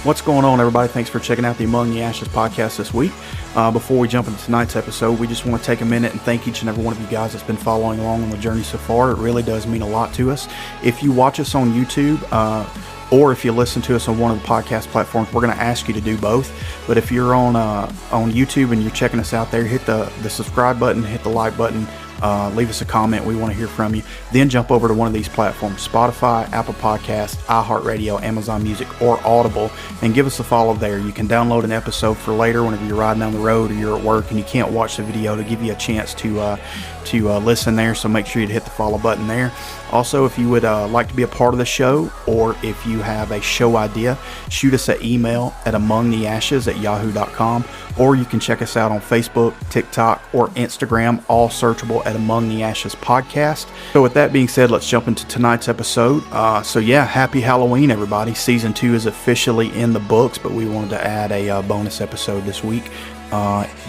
What's going on, everybody? Thanks for checking out the Among the Ashes podcast this week. Before we jump into tonight's episode, we just want to take a minute and thank each and every one of you guys that's been following along on the journey so far. It really does mean a lot to us. If you watch us on YouTube, or if you listen to us on one of the podcast platforms, we're going to ask you to do both. But if you're on YouTube and you're checking us out there, hit the subscribe button, hit the like button, leave us a comment. We want to hear from you. Then jump over to one of these platforms, Spotify, Apple Podcasts, iHeartRadio, Amazon Music, or Audible, and give us a follow there. You can download an episode for later whenever you're riding down the road or you're at work and you can't watch the video, to give you a chance to listen there. So make sure you hit the follow button there. Also, if you would like to be a part of the show, or if you have a show idea, shoot us an email at amongtheashes@yahoo.com, or you can check us out on Facebook, TikTok, or Instagram, all searchable at Among the Ashes Podcast. So with that being said, let's jump into tonight's episode. Happy Halloween, everybody. Season 2 is officially in the books, but we wanted to add a bonus episode this week.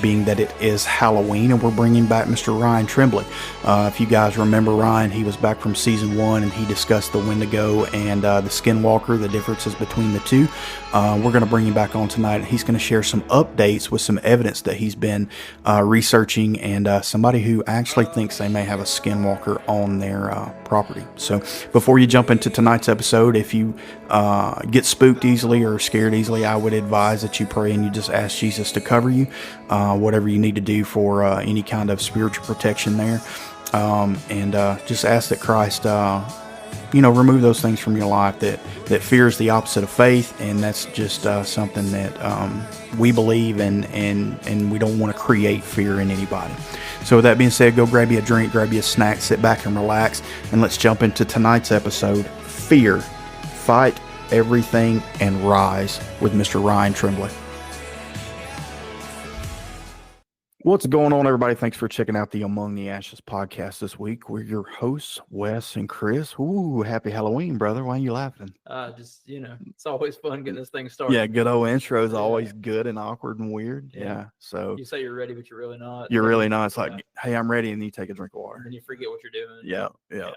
Being that it is Halloween, and we're bringing back Mr. Ryan Tremblay. If you guys remember Ryan, he was back from season 1, and he discussed the Wendigo and the SKINWALKER, the differences between the two. We're going to bring him back on tonight. He's going to share some updates with some evidence that he's been researching, and somebody who actually thinks they may have a SKINWALKER on their property. So before you jump into tonight's episode, if you get spooked easily or scared easily, I would advise that you pray and you just ask Jesus to cover you. Whatever you need to do for any kind of spiritual protection there, and just ask that Christ remove those things from your life. That fear is the opposite of faith, and that's just something that we believe in, and we don't want to create fear in anybody. So with that being said, go grab you a drink, grab you a snack, sit back and relax, and let's jump into tonight's episode, Fear, Fight Everything and Rise, with Mr. Ryan Tremblay. What's going on, everybody? Thanks for checking out the Among the Ashes podcast this week. We're your hosts, Wes and Chris. Ooh, happy Halloween, brother. Why are you laughing? It's always fun getting this thing started. Yeah, good old intro is always good and awkward and weird. Yeah. So you say you're ready, but you're really not. You're really not. It's like, hey, I'm ready, and you take a drink of water. And you forget what you're doing. Yeah.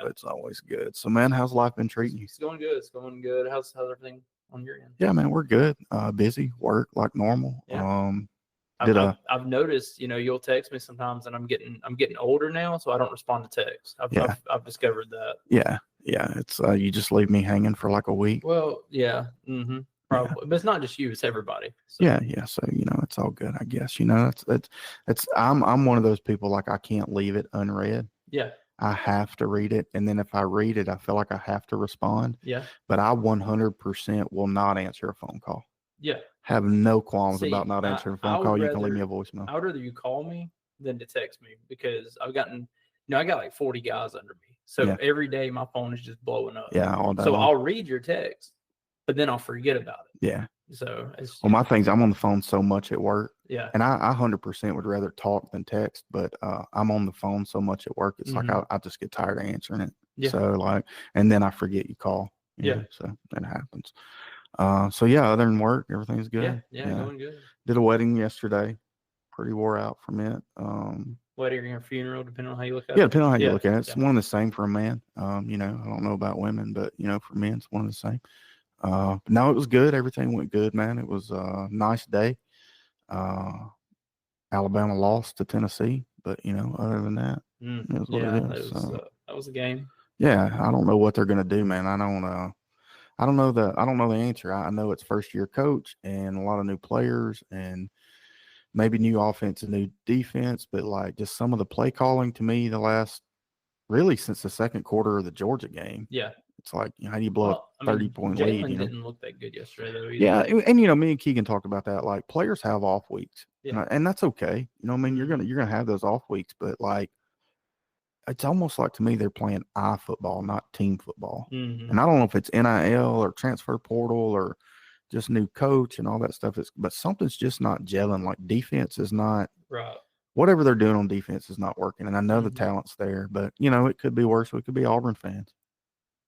It's always good. So, man, how's life been treating you? It's going good. It's going good. How's everything on your end? Yeah, man, we're good. Busy, work like normal. Yeah. I've noticed, you'll text me sometimes, and I'm getting older now, so I don't respond to texts. I've discovered that. Yeah. It's you just leave me hanging for like a week. Well, yeah, probably, yeah. But it's not just you; it's everybody. So. Yeah. So it's all good, I guess. It's I'm one of those people, like, I can't leave it unread. Yeah. I have to read it, and then if I read it, I feel like I have to respond. Yeah. But I 100% will not answer a phone call. Yeah. Have no qualms about not answering a phone call. You can leave me a voicemail. I would rather you call me than to text me, because I got like 40 guys under me. So every day my phone is just blowing up. Yeah, all day. So I'll read your text, but then I'll forget about it. Yeah. So my thing's, I'm on the phone so much at work. Yeah. And I 100% would rather talk than text, but I'm on the phone so much at work. It's like I just get tired of answering it. Yeah. So and then I forget you call. Yeah. So that happens. Other than work, everything's good. Yeah, going good. Did a wedding yesterday. Pretty wore out from it. Wedding or funeral, depending on how you look at it. Yeah, depending on how you look at it. It's one and the same for a man. I don't know about women, but for men, it's one and the same. No, it was good. Everything went good, man. It was a nice day. Alabama lost to Tennessee, but other than that, it was what it is. That was a game. Yeah, I don't know what they're gonna do, man. I don't know the answer. I know it's first year coach and a lot of new players and maybe new offense and new defense, but like just some of the play calling to me since the second quarter of the Georgia game. Yeah. It's like, how do you blow up 30-point lead? Jalen didn't look that good yesterday, though. Either. Yeah, and me and Keegan talked about that. Like, players have off weeks, and that's okay. You're gonna have those off weeks, but like, it's almost like, to me, they're playing eye football, not team football. Mm-hmm. And I don't know if it's NIL or transfer portal or just new coach and all that stuff. But something's just not gelling. Like, defense is not right. Whatever they're doing on defense is not working. And I know the talent's there, but it could be worse. We could be Auburn fans.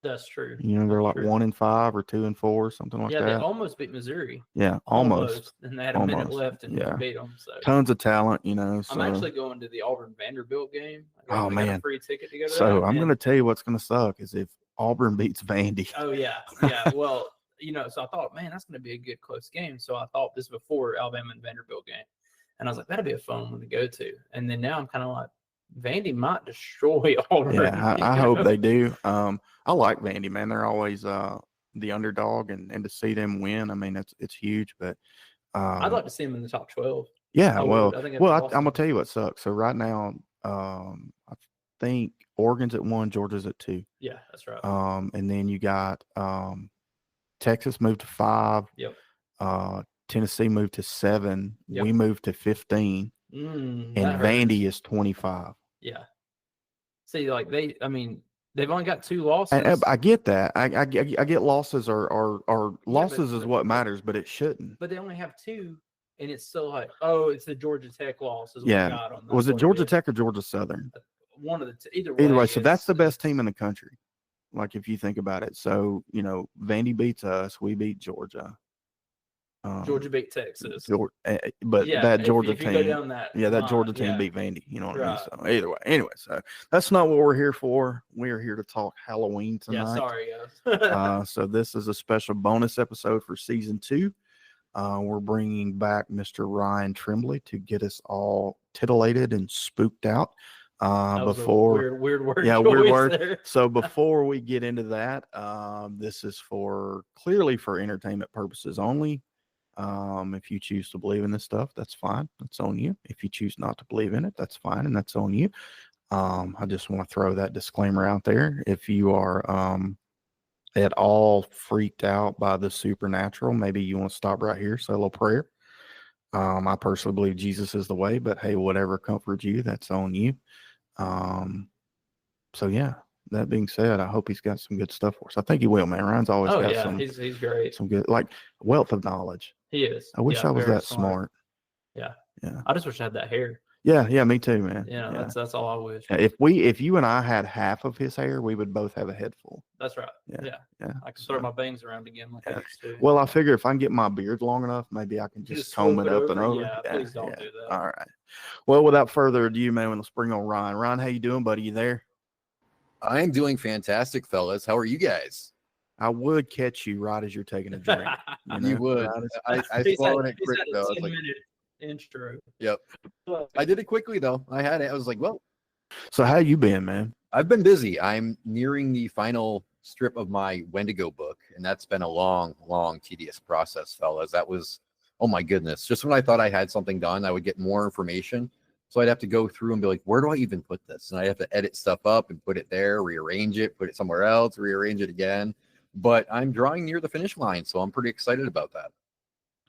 That's true. They're like 1-5 or 2-4, something like that. Yeah, they almost beat Missouri. Yeah, almost. And they had a minute left and beat them. So tons of talent, So. I'm actually going to the Auburn Vanderbilt game. I got a free ticket to go to. So I'm going to tell you what's going to suck is if Auburn beats Vandy. Oh yeah. Well, so I thought, man, that's going to be a good close game. So I thought this before Alabama and Vanderbilt game. And I was like, that'd be a fun one to go to. And then now I'm kind of like, Vandy might destroy Auburn. Yeah, I hope they do. I like Vandy, man. They're always the underdog, and to see them win, I mean, it's huge. But I'd like to see them in the top 12. Yeah, I well, think I'm gonna tell you what sucks. So right now, I think Oregon's at 1, Georgia's at 2. Yeah, that's right. And then you got Texas moved to 5. Yep. Tennessee moved to 7. Yep. We moved to 15, and Vandy is 25. Yeah. See, like they've only got 2 losses. And I get that. I get losses are losses is what matters, but it shouldn't. But they only have 2, and it's still like, oh, it's the Georgia Tech loss. Is what Yeah. we got on Was it Georgia Tech or Georgia Southern? One of the either way. So that's the best team in the country. Like if you think about it. So Vandy beats us, we beat Georgia. Georgia beat Texas. But that Georgia team, that Georgia team beat Vandy. You know what I mean? So either way, anyway, so that's not what we're here for. We are here to talk Halloween tonight. Yeah, sorry guys. So this is a special bonus episode for season 2. We're bringing back Mr. Ryan Tremblay to get us all titillated and spooked out. Before weird word. Yeah, weird word. There. So before we get into that, this is clearly for entertainment purposes only. If you choose to believe in this stuff, that's fine. That's on you. If you choose not to believe in it, that's fine, and that's on you. I just want to throw that disclaimer out there. If you are at all freaked out by the supernatural, maybe you want to stop right here, say a little prayer. I personally believe Jesus is the way, but hey, whatever comforts you, that's on you. So yeah, that being said, I hope he's got some good stuff for us. I think he will, man. Ryan's always got some. He's great. Some good, like, wealth of knowledge. He is. I wish I was that smart. Yeah. Yeah. I just wish I had that hair. Yeah, me too, man. Yeah, that's all I wish. If you and I had half of his hair, we would both have a head full. That's right. Yeah. I can throw my bangs around again like I used to. Well, I figure if I can get my beard long enough, maybe I can just comb it up and over. Yeah, please don't do that. All right. Well, without further ado, man, let's bring on Ryan. Ryan, how you doing, buddy? You there? I am doing fantastic, fellas. How are you guys? I would catch you right as you're taking a drink. You would. I swallowed it quick, though. 10-minute intro. Yep. I did it quickly, though. I was like, well. So how you been, man? I've been busy. I'm nearing the final strip of my Wendigo book, and that's been a long, tedious process, fellas. That was, oh my goodness. Just when I thought I had something done, I would get more information. So I'd have to go through and be like, where do I even put this? And I have to edit stuff up and put it there, rearrange it, put it somewhere else, rearrange it again. But I'm drawing near the finish line, so I'm pretty excited about that.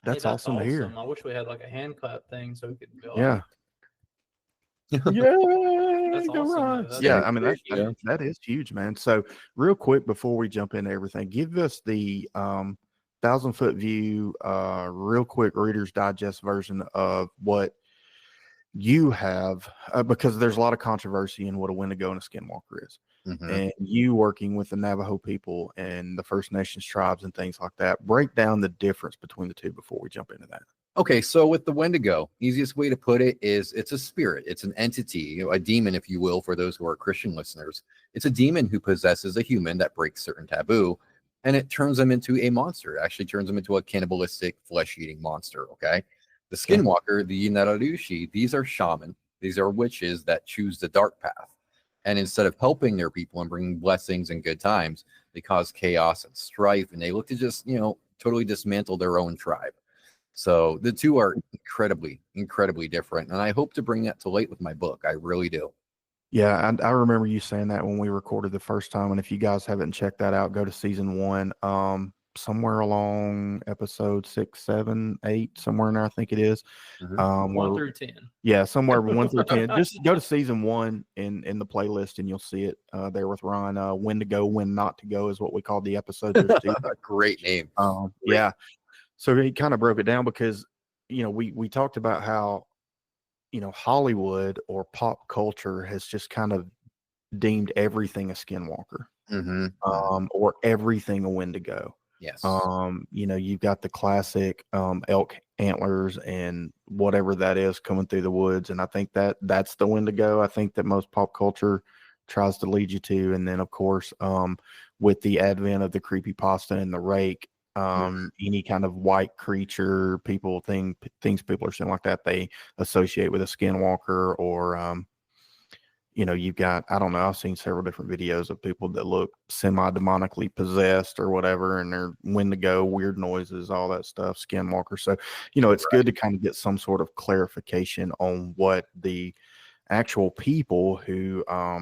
That's awesome to hear. I wish we had like a hand clap thing so we could go. Yeah. That's awesome. Yeah, I mean, that is huge, man. So real quick, before we jump into everything, give us the 1,000-foot view, real quick Reader's Digest version of what you have, because there's a lot of controversy in what a Wendigo and a Skinwalker is. Mm-hmm. And you working with the Navajo people and the First Nations tribes and things like that. Break down the difference between the two before we jump into that. Okay, so with the Wendigo, easiest way to put it is it's a spirit. It's an entity, a demon, if you will, for those who are Christian listeners. It's a demon who possesses a human that breaks certain taboo, and it turns them into a monster. It actually turns them into a cannibalistic, flesh-eating monster, okay? The Skinwalker, the Yinaradushi, these are shaman. These are witches that choose the dark path. And instead of helping their people and bringing blessings and good times, they cause chaos and strife, and they look to just, totally dismantle their own tribe. So the two are incredibly, incredibly different. And I hope to bring that to light with my book. I really do. Yeah, I remember you saying that when we recorded the first time. And if you guys haven't checked that out, go to season 1. Somewhere along episode 6, 7, 8, somewhere in there, I think it is. Mm-hmm. 1 through 10. Yeah, somewhere 1 through 10. Just go to season 1 in the playlist, and you'll see it there with Ron. When to go, when not to go is what we call the episode. Great name. Yeah. So he kind of broke it down because, we talked about how, Hollywood or pop culture has just kind of deemed everything a Skinwalker, or everything a Wendigo. Yes. You've got the classic elk antlers and whatever that is coming through the woods. And I think that's the Wendigo. I think that most pop culture tries to lead you to. And then, of course, with the advent of the creepypasta and the rake, any kind of white creature, things people are saying like that, they associate with a skinwalker, or you've got, I don't know, I've seen several different videos of people that look semi-demonically possessed or whatever, and they're Wendigo, weird noises, all that stuff, skinwalker. So, it's good to kind of get some sort of clarification on what the actual people who, I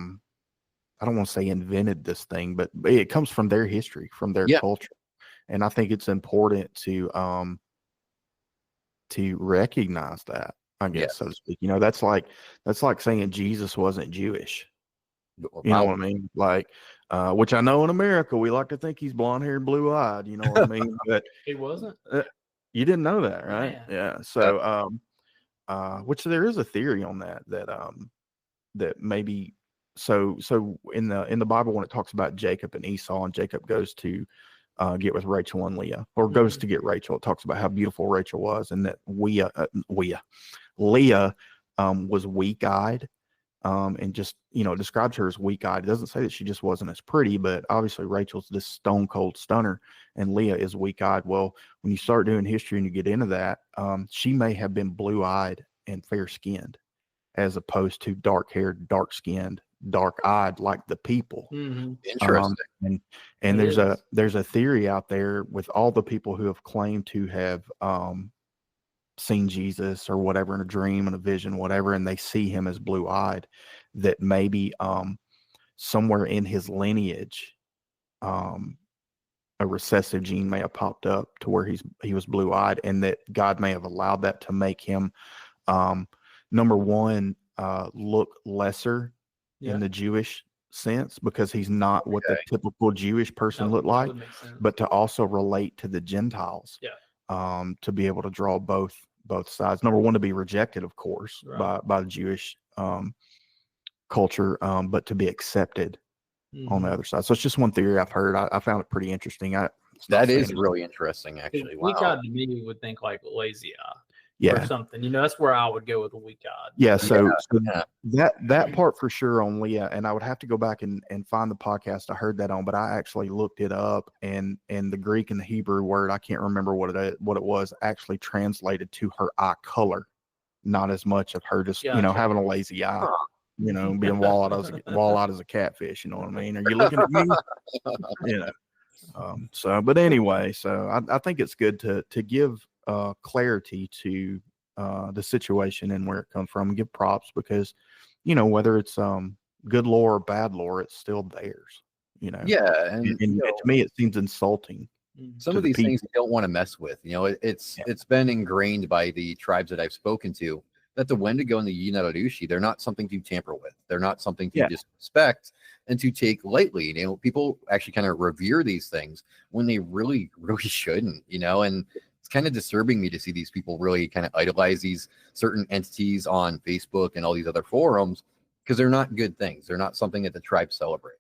don't want to say invented this thing, but it comes from their history, from their culture. And I think it's important to recognize that, I guess, so to speak. That's like saying Jesus wasn't Jewish. You know what I mean? Like, which I know in America we like to think he's blonde haired, blue eyed. You know what I mean? But he wasn't. You didn't know that, right? Man. Yeah. So, which there is a theory on that that maybe. So in the Bible, when it talks about Jacob and Esau, and Jacob goes to get with Rachel and Leah, or goes to get Rachel, it talks about how beautiful Rachel was, and that Leah was weak-eyed, and just describes her as weak-eyed. It doesn't say that she just wasn't as pretty, but obviously Rachel's this stone cold stunner, and Leah is weak-eyed. Well, when you start doing history and you get into that, she may have been blue-eyed and fair-skinned, as opposed to dark-haired, dark-skinned, dark-eyed like the people. Interesting. And there's a theory out there with all the people who have claimed to have seen Jesus or whatever in a dream, in a vision, whatever, and they see him as blue-eyed, that maybe somewhere in his lineage a recessive gene may have popped up to where he was blue-eyed, and that God may have allowed that to make him number one look lesser in the Jewish sense, because he's not what the typical Jewish person looked like, but to also relate to the Gentiles, to be able to draw both sides. Number one, to be rejected, of course, by the Jewish culture, but to be accepted on the other side. So it's just one theory I've heard. I found it pretty interesting. That is really interesting, actually. Weak eyed to me would think like lazy eye. Yeah. Or something. That's where I would go with a weak eyed. Yeah. So that part for sure on Leah, and I would have to go back and find the podcast I heard that on, but I actually looked it up, and the Greek and the Hebrew word, I can't remember what it was, actually translated to her eye color, not as much of her just, having a lazy eye, being walleyed as a catfish. You know what I mean? Are you looking at me? But anyway, so I think it's good to give clarity to the situation and where it comes from, and give props, because whether it's good lore or bad lore, it's still theirs. And to me it seems insulting. Some of these things you don't want to mess with. It's been ingrained by the tribes that I've spoken to that the Wendigo and the Yinarushi, they're not something to tamper with. They're not something to disrespect and to take lightly. People actually kind of revere these things when they really, really shouldn't. And it's kind of disturbing me to see these people really kind of idolize these certain entities on Facebook and all these other forums, because they're not good things. They're not something that the tribes celebrate,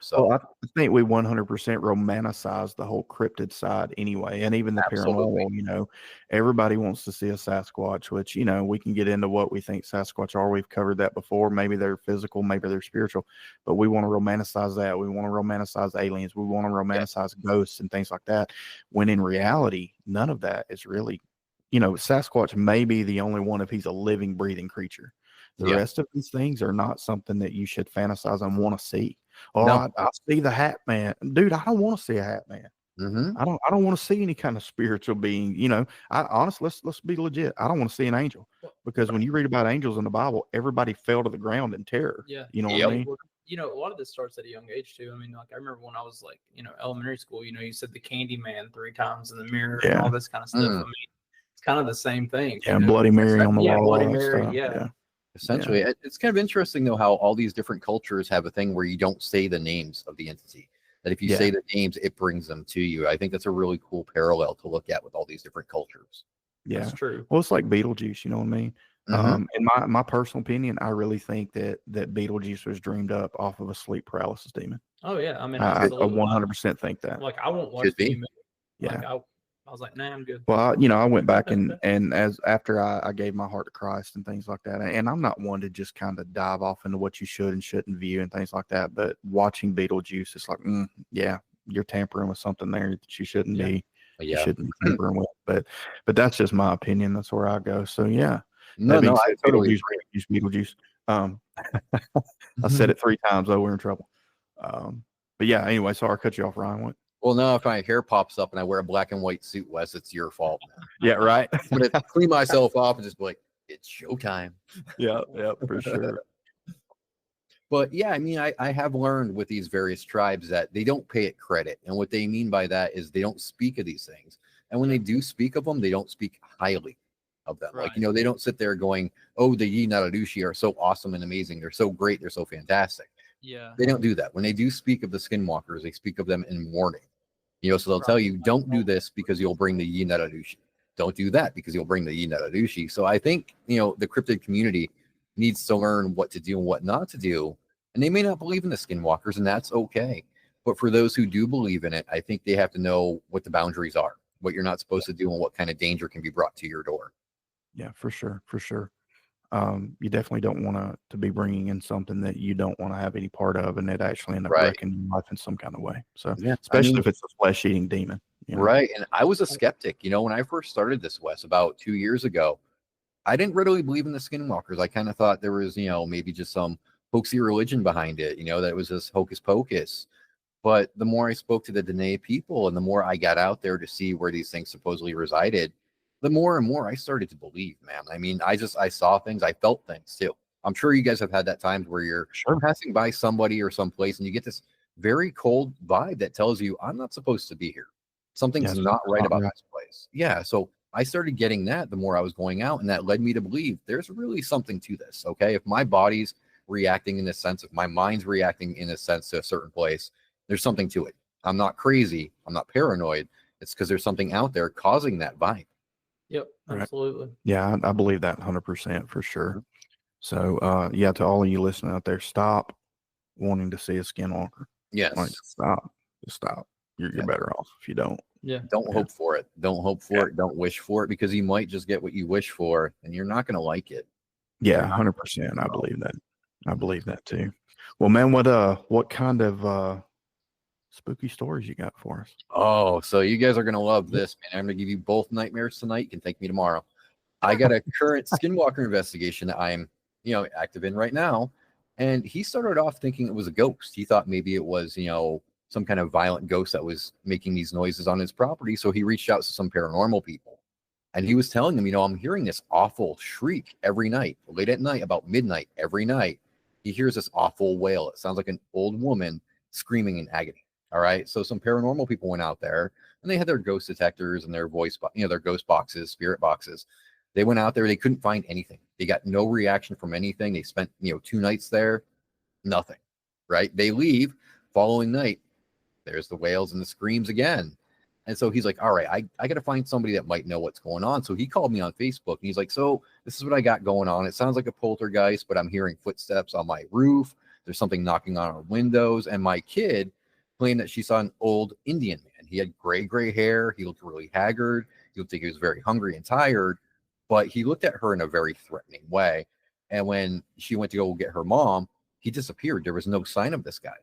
So well, I think we 100% romanticize the whole cryptid side anyway, and even the paranormal. Everybody wants to see a Sasquatch, which we can get into what we think Sasquatch are. We've covered that before. Maybe they're physical, maybe they're spiritual, but we want to romanticize that. We want to romanticize aliens. We want to romanticize ghosts and things like that, when in reality, none of that is really. Sasquatch may be the only one if he's a living, breathing creature. The rest of these things are not something that you should fantasize and want to see. I see the Hat Man, dude. I don't want to see a Hat Man. I don't want to see any kind of spiritual being. I honestly, let's be legit. I don't want to see an angel, because when you read about angels in the Bible, everybody fell to the ground in terror. Yeah, what I mean. A lot of this starts at a young age too. I mean, I remember when I was like, elementary school. You said the Candy Man 3 times in the mirror and all this kind of stuff. I mean, it's kind of the same thing. Yeah, Bloody Mary on the wall. Bloody Mary. Yeah. Essentially, it's kind of interesting though how all these different cultures have a thing where you don't say the names of the entity. That if you say the names, it brings them to you. I think that's a really cool parallel to look at with all these different cultures. Yeah, that's true. Well, it's like Beetlejuice. You know what I mean? In my personal opinion, I really think that Beetlejuice was dreamed up off of a sleep paralysis demon. Oh yeah, I mean, I 100% think that. Like, I won't watch the movie. Yeah. Like, I was like, nah, I'm good. Well, I went back and after I gave my heart to Christ and things like that, and I'm not one to just kind of dive off into what you should and shouldn't view and things like that. But watching Beetlejuice, it's like, you're tampering with something there that you shouldn't be. you Yeah. shouldn't be tampering with. But that's just my opinion. That's where I go. So yeah. No, That being I said, totally Beetlejuice. I said it 3 times. Oh, we're in trouble. But yeah. Anyway, sorry, I cut you off, Ryan. What? Well, now if my hair pops up and I wear a black and white suit, Wes, it's your fault, man. Yeah. Right. I'm gonna clean myself off and just be like, it's showtime. Yeah. For sure. But yeah, I mean, I have learned with these various tribes that they don't pay it credit. And what they mean by that is they don't speak of these things. And when they do speak of them, they don't speak highly of them. Like, Right. they don't sit there going, oh, the Yi Naradushi are so awesome and amazing. They're so great. They're so fantastic. Yeah. They don't do that. When they do speak of the skinwalkers, they speak of them in warning. So they'll tell you, don't do this because you'll bring the Yi Naradushi. Don't do that because you'll bring the Yi Naradushi. So I think, the cryptid community needs to learn what to do and what not to do. And they may not believe in the skinwalkers, and that's okay. But for those who do believe in it, I think they have to know what the boundaries are, what you're not supposed to do, and what kind of danger can be brought to your door. Yeah, for sure. You definitely don't want to be bringing in something that you don't want to have any part of, and it actually end up Right. wrecking your life in some kind of way. So, Yeah, especially if it's a flesh-eating demon. Right. And I was a skeptic. When I first started this, Wes, about 2 years ago, I didn't really believe in the skinwalkers. I kind of thought there was, maybe just some hoaxy religion behind it, that it was this hocus pocus. But the more I spoke to the Dene people and the more I got out there to see where these things supposedly resided, the more and more I started to believe, man. I mean, I saw things, I felt things too. I'm sure you guys have had that times where you're passing by somebody or someplace and you get this very cold vibe that tells you, I'm not supposed to be here. Something's not right about this place. Yeah. So I started getting that the more I was going out, and that led me to believe there's really something to this. Okay. If my body's reacting in this sense, if my mind's reacting in a sense to a certain place, there's something to it. I'm not crazy. I'm not paranoid. It's because there's something out there causing that vibe. Yep. Absolutely. Right. Yeah, I believe that 100% for sure. So, yeah, to all of you listening out there, stop wanting to see a skinwalker. Yes. Like, just stop. You're better off if you don't. Yeah. Don't hope for it. Don't hope for it. Don't wish for it, because you might just get what you wish for and you're not going to like it. Yeah, 100%. I believe that. I believe that too. Well, man, what kind of spooky stories you got for us? Oh, so you guys are going to love this, man. I'm going to give you both nightmares tonight. You can thank me tomorrow. I got a current skinwalker investigation that I'm, active in right now. And he started off thinking it was a ghost. He thought maybe it was, some kind of violent ghost that was making these noises on his property. So he reached out to some paranormal people. And he was telling them, I'm hearing this awful shriek every night, late at night, about midnight, every night. He hears this awful wail. It sounds like an old woman screaming in agony. All right. So some paranormal people went out there and they had their ghost detectors and their their ghost boxes, spirit boxes. They went out there. They couldn't find anything. They got no reaction from anything. They spent, 2 nights there. Nothing. Right. They leave. Following night, there's the wails and the screams again. And so he's like, all right, I got to find somebody that might know what's going on. So he called me on Facebook and he's like, so this is what I got going on. It sounds like a poltergeist, but I'm hearing footsteps on my roof. There's something knocking on our windows. And my kid claimed that she saw an old Indian man. He had gray hair. He looked really haggard. You would think he was very hungry and tired, but he looked at her in a very threatening way. And when she went to go get her mom, he disappeared. There was no sign of this guy.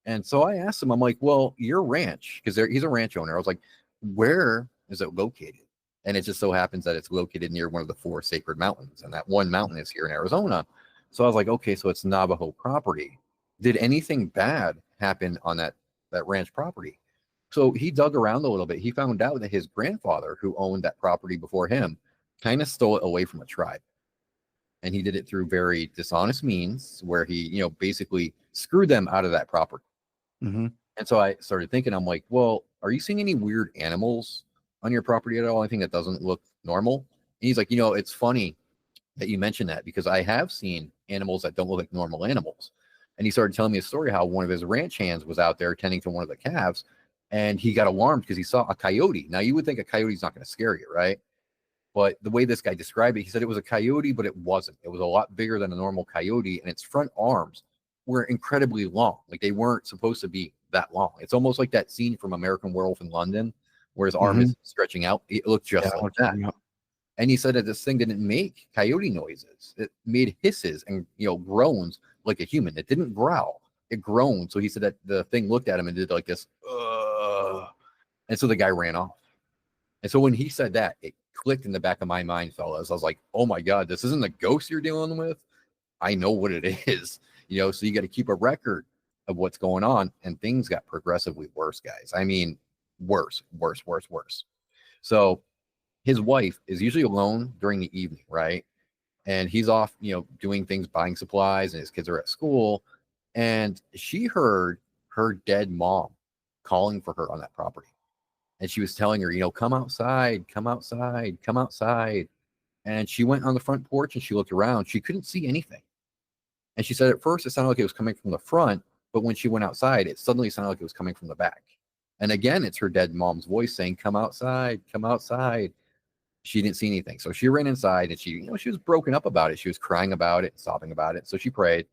And so I asked him, I'm like, well, your ranch, because he's a ranch owner. I was like, where is it located? And it just so happens that it's located near one of the 4 sacred mountains. And that one mountain is here in Arizona. So I was like, okay, so it's Navajo property. Did anything bad happen on that ranch property? So he dug around a little bit. He found out that his grandfather, who owned that property before him, kind of stole it away from a tribe. And he did it through very dishonest means where he, basically screwed them out of that property. Mm-hmm. And so I started thinking, I'm like, well, are you seeing any weird animals on your property at all? Anything that doesn't look normal? And he's like, it's funny that you mentioned that, because I have seen animals that don't look like normal animals. And he started telling me a story how one of his ranch hands was out there tending to one of the calves, and he got alarmed because he saw a coyote. Now, you would think a coyote's not going to scare you, right? But the way this guy described it, he said it was a coyote, but it wasn't. It was a lot bigger than a normal coyote, and its front arms were incredibly long. Like, they weren't supposed to be that long. It's almost like that scene from American Werewolf in London where his arm is stretching out. It looked just like that. Yeah. And he said that this thing didn't make coyote noises. It made hisses and, groans like a human. It didn't growl. It groaned. So he said that the thing looked at him and did like this. And so the guy ran off. And so when he said that, it clicked in the back of my mind, fellas. I was like, oh my God, this isn't the ghost you're dealing with. I know what it is, so you got to keep a record of what's going on. And things got progressively worse, guys. I mean, worse. So his wife is usually alone during the evening, right? And he's off, doing things, buying supplies, and his kids are at school. And she heard her dead mom calling for her on that property. And she was telling her, come outside, come outside, come outside. And she went on the front porch and she looked around. She couldn't see anything. And she said at first it sounded like it was coming from the front, but when she went outside, it suddenly sounded like it was coming from the back. And again, it's her dead mom's voice saying, come outside, come outside. She didn't see anything. So she ran inside and she was broken up about it. She was crying about it, sobbing about it. So she prayed.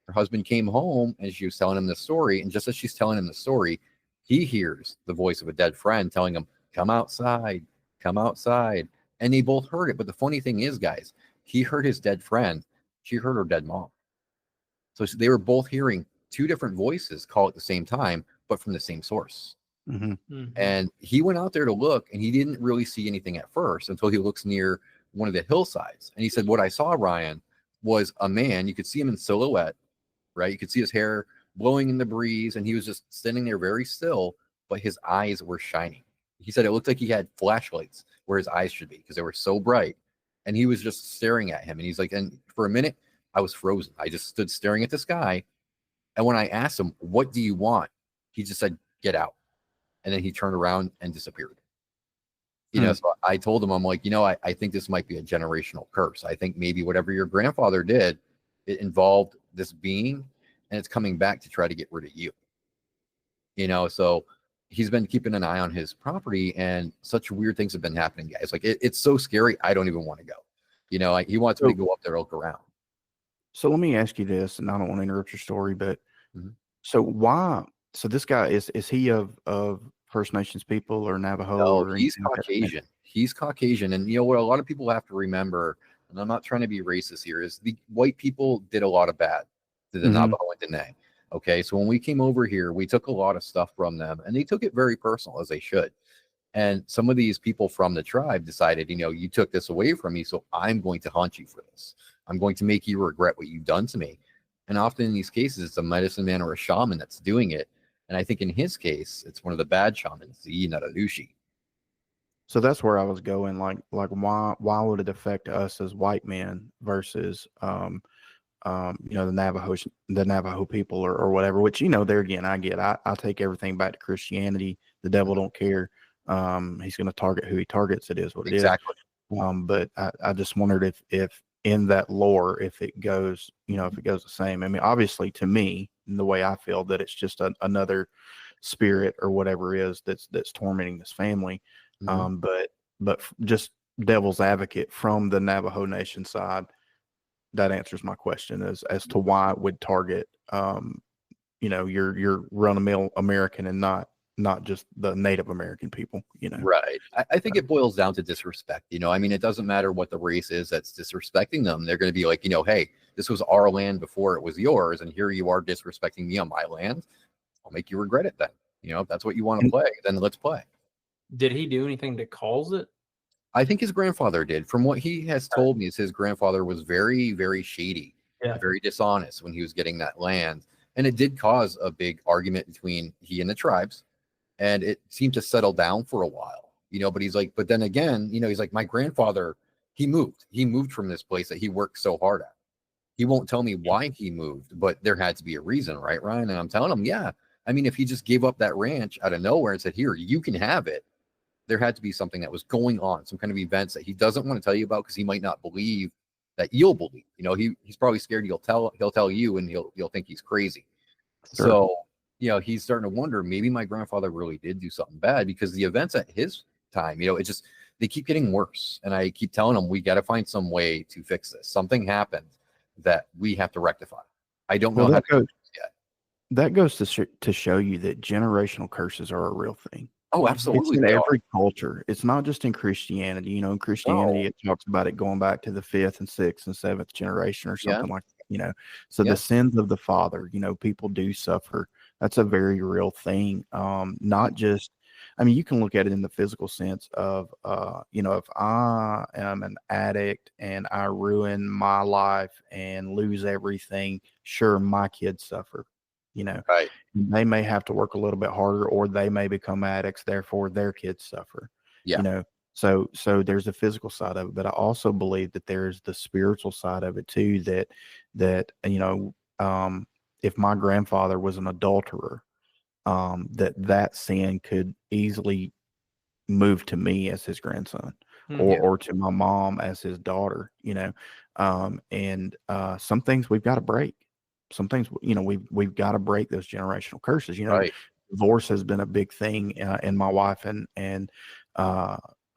Her husband came home and she was telling him the story. And just as she's telling him the story, he hears the voice of a dead friend telling him, come outside, come outside. And they both heard it. But the funny thing is, guys, he heard his dead friend. She heard her dead mom. So they were both hearing two different voices call at the same time, but from the same source. Mm-hmm. Mhm. And he went out there to look, and he didn't really see anything at first until he looks near one of the hillsides. And he said, what I saw, Ryan, was a man. You could see him in silhouette, right? You could see his hair blowing in the breeze, and he was just standing there very still, but his eyes were shining. He said it looked like he had flashlights where his eyes should be because they were so bright. And he was just staring at him. And he's like, and for a minute, I was frozen. I just stood staring at the sky. And when I asked him, what do you want? He just said, get out. And then he turned around and disappeared. So I told him, I'm like, I think this might be a generational curse. I think maybe whatever your grandfather did, it involved this being, and it's coming back to try to get rid of you. So he's been keeping an eye on his property, and such weird things have been happening, guys. Like it's so scary. I don't even want to go. He wants me to go up there, look around. So let me ask you this, and I don't want to interrupt your story, but Mhm. so why? So this guy is he of First Nations people or Navajo? No, or he's anything like that? Caucasian. He's Caucasian. And what a lot of people have to remember, and I'm not trying to be racist here, is the white people did a lot of bad to the Mhm. Navajo and Dene. Okay, so when we came over here, we took a lot of stuff from them, and they took it very personal, as they should. And some of these people from the tribe decided, you took this away from me, so I'm going to haunt you for this. I'm going to make you regret what you've done to me. And often in these cases, it's a medicine man or a shaman that's doing it. And I think in his case, it's one of the bad shamans, the Naralushi. So that's where I was going. Like why would it affect us as white men versus the Navajo people or whatever? Which there again, I get. I take everything back to Christianity. The devil don't care. He's going to target who he targets. It is what it Exactly. is. But I just wondered if in that lore, if it goes, if it goes the same. I mean, obviously, to me, the way I feel that it's just another spirit or whatever is that's tormenting this family. Mhm. But just devil's advocate from the Navajo Nation side, that answers my question as to why it would target your run-of-the-mill American and not just the Native American people. Right. I think it boils down to disrespect. I mean, it doesn't matter what the race is that's disrespecting them. They're going to be like, hey, this was our land before it was yours, and here you are disrespecting me on my land. I'll make you regret it then. If that's what you want to play, then let's play. Did he do anything to cause it? I think his grandfather did. From what he has told me, is his grandfather was very, very shady, Yeah. very dishonest when he was getting that land. And it did cause a big argument between he and the tribes. And it seemed to settle down for a while, but he's like, but then again, he's like, my grandfather, he moved from this place that he worked so hard at. He won't tell me why he moved, but there had to be a reason, right, Ryan? And I'm telling him, yeah. I mean, if he just gave up that ranch out of nowhere and said, here, you can have it, there had to be something that was going on, some kind of events that he doesn't want to tell you about because he might not believe that you'll believe. He's probably scared he'll tell you and he'll think he's crazy. Sure. So, he's starting to wonder, maybe my grandfather really did do something bad, because the events at his time, they keep getting worse. And I keep telling him, we got to find some way to fix this. Something happened that we have to rectify. I don't know how to do it yet. That goes to show you that generational curses are a real thing. Oh, It's absolutely. in They are. every culture. It's not just in Christianity. In Christianity, No. it talks about it going back to the 5th and 6th and 7th generation or Yeah. something like that. So Yeah. the sins of the father, people do suffer. That's a very real thing. Not just, I mean, you can look at it in the physical sense of, if I am an addict and I ruin my life and lose everything, sure, my kids suffer, Right. they may have to work a little bit harder, or they may become addicts, therefore their kids suffer, Yeah. so there's the physical side of it, but I also believe that there's the spiritual side of it too, that if my grandfather was an adulterer, that sin could easily move to me as his grandson, or Yeah. or to my mom as his daughter, and some things we've got to break. Some things, we've got to break those generational curses. Right. Divorce has been a big thing in my wife and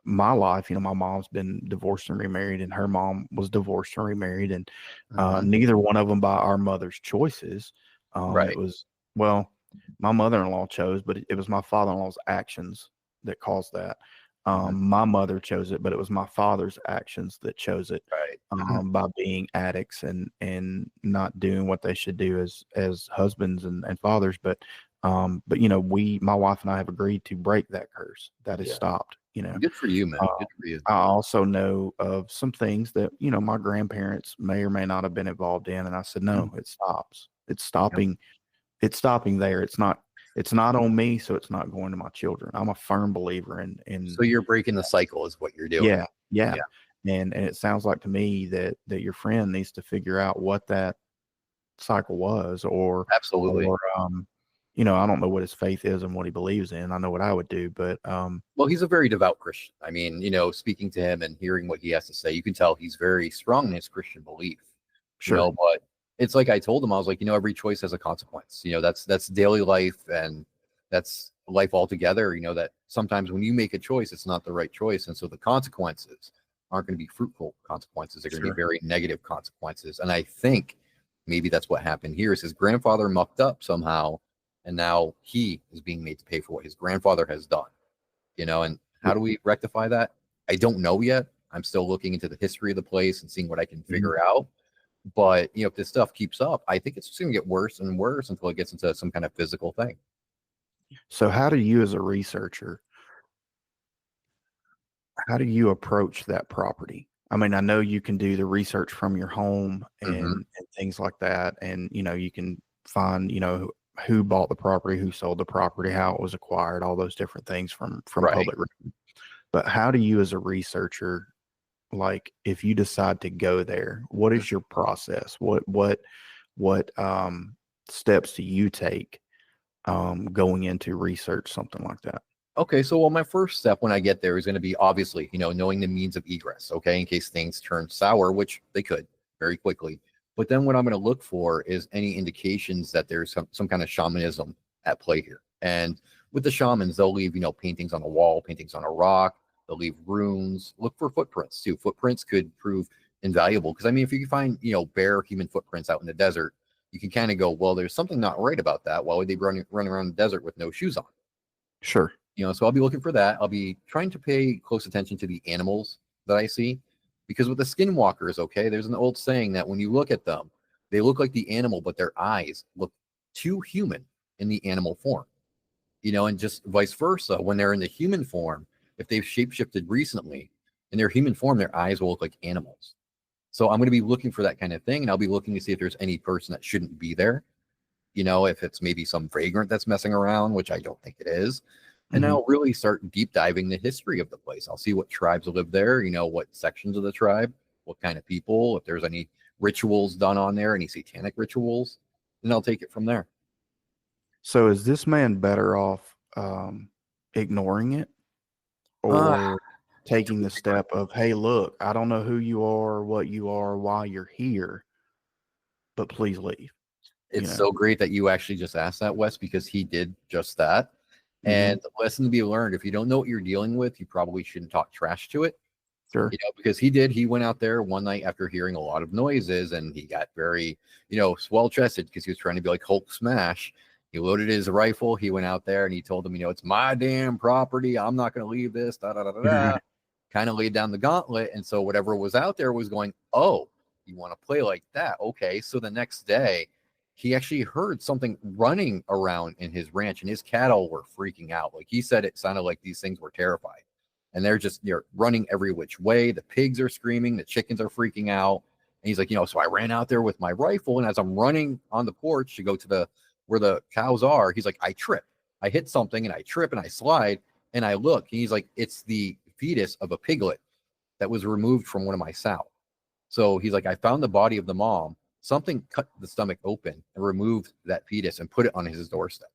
my life. My mom's been divorced and remarried, and her mom was divorced and remarried, and Mhm. neither one of them by our mother's choices. Right. It was, well, my mother-in-law chose, but it was my father-in-law's actions that caused that. Mhm. My mother chose it, but it was my father's actions that chose it, Right. by being addicts and not doing what they should do as husbands and fathers. But my wife and I have agreed to break that curse. That is Yeah. stopped. Good for you, man. Uh, Good for you. I also know of some things that my grandparents may or may not have been involved in, and I said no, it stops. It's stopping. It's stopping there. It's not on me, so it's not going to my children. I'm a firm believer in So you're breaking the cycle is what you're doing. yeah, yeah. Yeah. And it sounds like to me that your friend needs to figure out what that cycle was, Absolutely. I don't know what his faith is and what he believes in. I know what I would do, but Well, he's a very devout Christian. I mean, speaking to him and hearing what he has to say, you can tell he's very strong in his Christian belief. sure, But it's like I told him, I was like, every choice has a consequence. That's daily life, and that's life altogether. That sometimes when you make a choice, it's not the right choice, and so the consequences aren't going to be fruitful consequences. They're going to be sure. very negative consequences. And I think maybe that's what happened here. Is his grandfather mucked up somehow, and now he is being made to pay for what his grandfather has done. And how do we rectify that? I don't know yet. I'm still looking into the history of the place and seeing what I can Mhm. figure out. But if this stuff keeps up, I think it's just going to get worse and worse until it gets into some kind of physical thing. So how do you approach that property? I mean, I know you can do the research from your home Hmm. and things like that, and you can find who bought the property, who sold the property, how it was acquired, all those different things from Right. public record. But how do you, as a researcher, like if you decide to go there, what is your process? What steps do you take going into research something like that? Okay, so my first step when I get there is going to be obviously, knowing the means of egress, okay, in case things turn sour, which they could very quickly. But then what I'm going to look for is any indications that there's some kind of shamanism at play here. And with the shamans, they'll leave, paintings on a wall, paintings on a rock, they'll leave runes. Look for footprints too. Footprints could prove invaluable because I mean, if you find, bare human footprints out in the desert, you can kind of go, well, there's something not right about that. Why would they run around the desert with no shoes on? Sure. So I'll be looking for that. I'll be trying to pay close attention to the animals that I see, because with the skinwalkers, okay, there's an old saying that when you look at them, they look like the animal, but their eyes look too human in the animal form, and just vice versa. When they're in the human form, if they've shapeshifted recently, in their human form, their eyes will look like animals. So I'm going to be looking for that kind of thing, and I'll be looking to see if there's any person that shouldn't be there. If it's maybe some vagrant that's messing around, which I don't think it is. And Mhm. I'll really start deep diving the history of the place. I'll see what tribes live there, what sections of the tribe, what kind of people, if there's any rituals done on there, any satanic rituals, and I'll take it from there. So is this man better off ignoring it, Uh, or taking the step of, hey, look, I don't know who you are, what you are, why you're here, but please leave, you it's know? so great that you actually just asked that, Wes, because he did just that. Hmm. And the lesson to be learned, if you don't know what you're dealing with, you probably shouldn't talk trash to it. Sure. Because he went out there one night after hearing a lot of noises, and he got very, swell chested because he was trying to be like Hulk Smash. He loaded his rifle. He went out there and he told them, it's my damn property. I'm not going to leave this. Da da da da da. Kind of laid down the gauntlet. And so whatever was out there was going, oh, you want to play like that? Okay. So the next day, he actually heard something running around in his ranch, and his cattle were freaking out. Like he said, it sounded like these things were terrified, and they're running every which way. The pigs are screaming, the chickens are freaking out. And he's like, so I ran out there with my rifle, and as I'm running on the porch to go to where the cows are, he's like, I trip. I hit something, and I trip, and I slide, and I look, and he's like, it's the fetus of a piglet that was removed from one of my sow. So he's like, I found the body of the mom. Something cut the stomach open and removed that fetus and put it on his doorstep.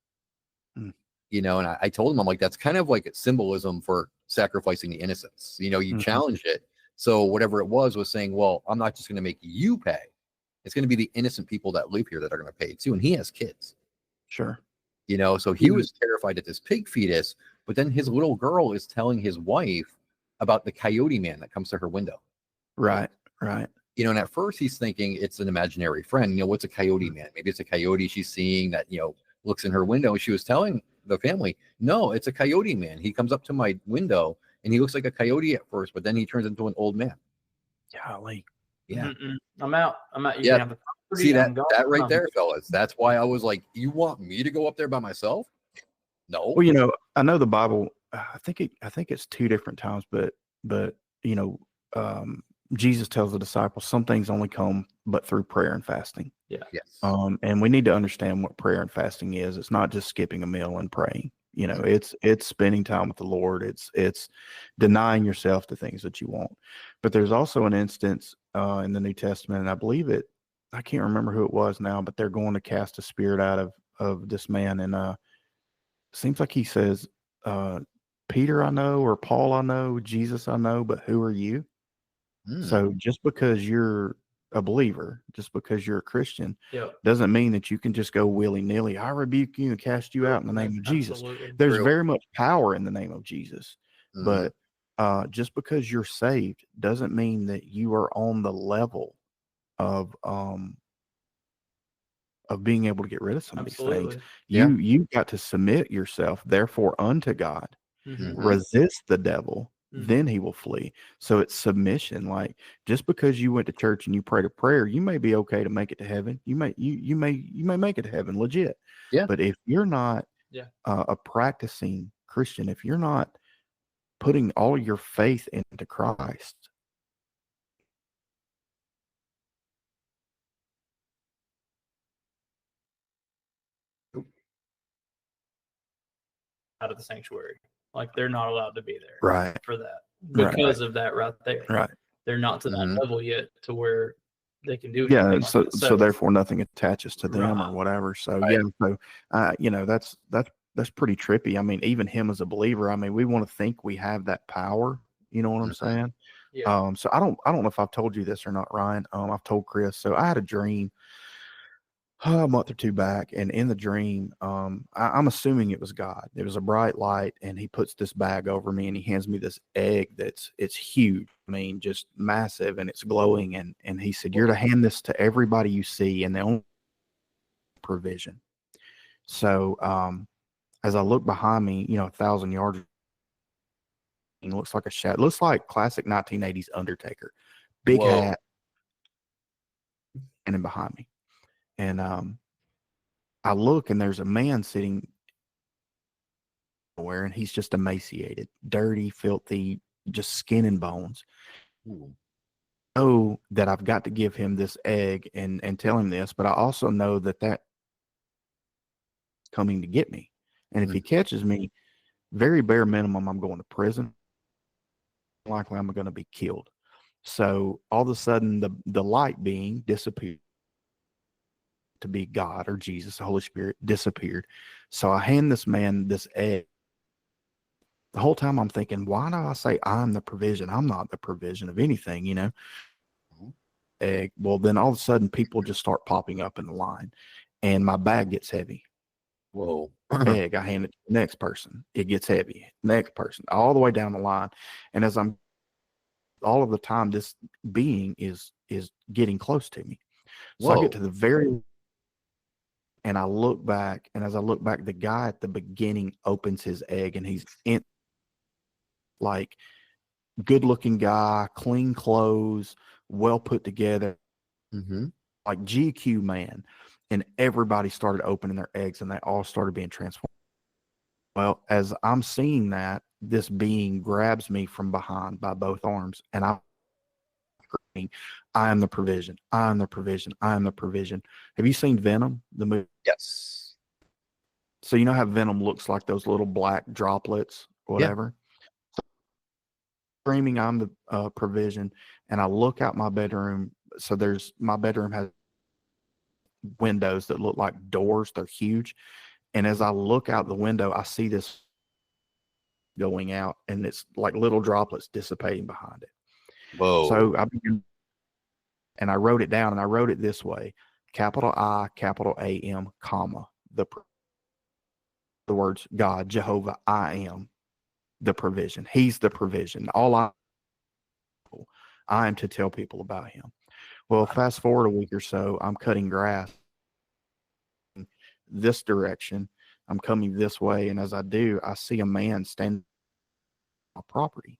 Mm. And I told him, I'm like, that's kind of like a symbolism for sacrificing the innocents. You challenged it. So whatever it was saying, well, I'm not just going to make you pay. It's going to be the innocent people that live here that are going to pay too. And he has kids. Sure. So he was terrified at this pig fetus, but then his little girl is telling his wife about the coyote man that comes to her window. Right. Right. And at first he's thinking it's an imaginary friend. What's a coyote man? Maybe it's a coyote she's seeing that, looks in her window. She was telling the family, no, it's a coyote man. He comes up to my window and he looks like a coyote at first, but then he turns into an old man. Golly. Yeah. I'm out. You Yeah. can have the property. See that right there, fellas. That's why I was like, you want me to go up there by myself? No. Well, I know the Bible, I think it's 2 different times, but Jesus tells the disciples some things only come but through prayer and fasting. Yeah. Yes. And we need to understand what prayer and fasting is. It's not just skipping a meal and praying. It's spending time with the Lord. It's denying yourself the things that you want. But there's also an instance in the New Testament, and I believe I can't remember who it was now, but they're going to cast a spirit out of this man, and seems like he says, Peter I know, or Paul I know, Jesus I know, but who are you? So just because you're a believer, just because you're a Christian, doesn't mean that you can just go willy-nilly. I rebuke you and cast you out in the name of Jesus. There's very much power in the name of Jesus, but just because you're saved doesn't mean that you are on the level of being able to get rid of some of these things. You've got to submit yourself, therefore, unto God. Resist the devil, then he will flee. So it's submission. Like, just because you went to church and you prayed a prayer, you may be okay to make it to heaven. You may make it to heaven, legit. Yeah. But if you're not a practicing Christian, if you're not putting all your faith into Christ, out of the sanctuary, like they're not allowed to be there, right, for that, because of that right there. Right. They're not to that level yet to where they can do yeah. anything So, like that. so therefore, nothing attaches to them Right. or whatever. So Right. So that's pretty trippy. I mean, even him as a believer, I mean, we want to think we have that power. You know what I'm saying? Yeah. So I don't know if I've told you this or not, Ryan. I've told Chris. So I had a dream a month or 2 back, and in the dream, I'm assuming it was God. There was a bright light, and he puts this bag over me, and he hands me this egg it's huge. I mean, just massive, and it's glowing. And he said, "You're to hand this to everybody you see, and the only provision." So as I look behind me, 1,000 yards, it looks like a shadow. Looks like classic 1980s Undertaker, big hat, and then behind me. And I look, and there's a man sitting where, and he's just emaciated, dirty, filthy, just skin and bones. I know that I've got to give him this egg and tell him this, but I also know that's coming to get me. And if he catches me, very bare minimum, I'm going to prison. Likely I'm going to be killed. So all of a sudden, the light being disappeared, to be God or Jesus, the Holy Spirit, disappeared. So I hand this man this egg. The whole time I'm thinking, why do I say I'm the provision? I'm not the provision of anything, Egg. Well, then all of a sudden people just start popping up in the line, and my bag gets heavy. Whoa. Egg, I hand it to the next person. It gets heavy. Next person, all the way down the line. And as I'm all of the time, this being is getting close to me. So I get to the very, and I look back, and as I look back, the guy at the beginning opens his egg, and he's in, like, good looking guy, clean clothes, well put together, like GQ man. and everybody started opening their eggs, and they all started being transformed. Well, as I'm seeing that, this being grabs me from behind by both arms, and I'm screaming, I am the provision. I am the provision. I am the provision. Have you seen Venom, the movie? Yes. So you know how Venom looks like those little black droplets, whatever? Yeah. Screaming, I'm the provision. And I look out my bedroom. So my bedroom has windows that look like doors. They're huge. And as I look out the window, I see this going out, and it's like little droplets dissipating behind it. Whoa. So I began, and I wrote it down, and I wrote it this way: capital I, capital A-M, comma, the words God, Jehovah, I am the provision. He's the provision. I am to tell people about him. Well, fast forward a week or so, I'm cutting grass this direction. I'm coming this way, and as I do, I see a man standing on my property,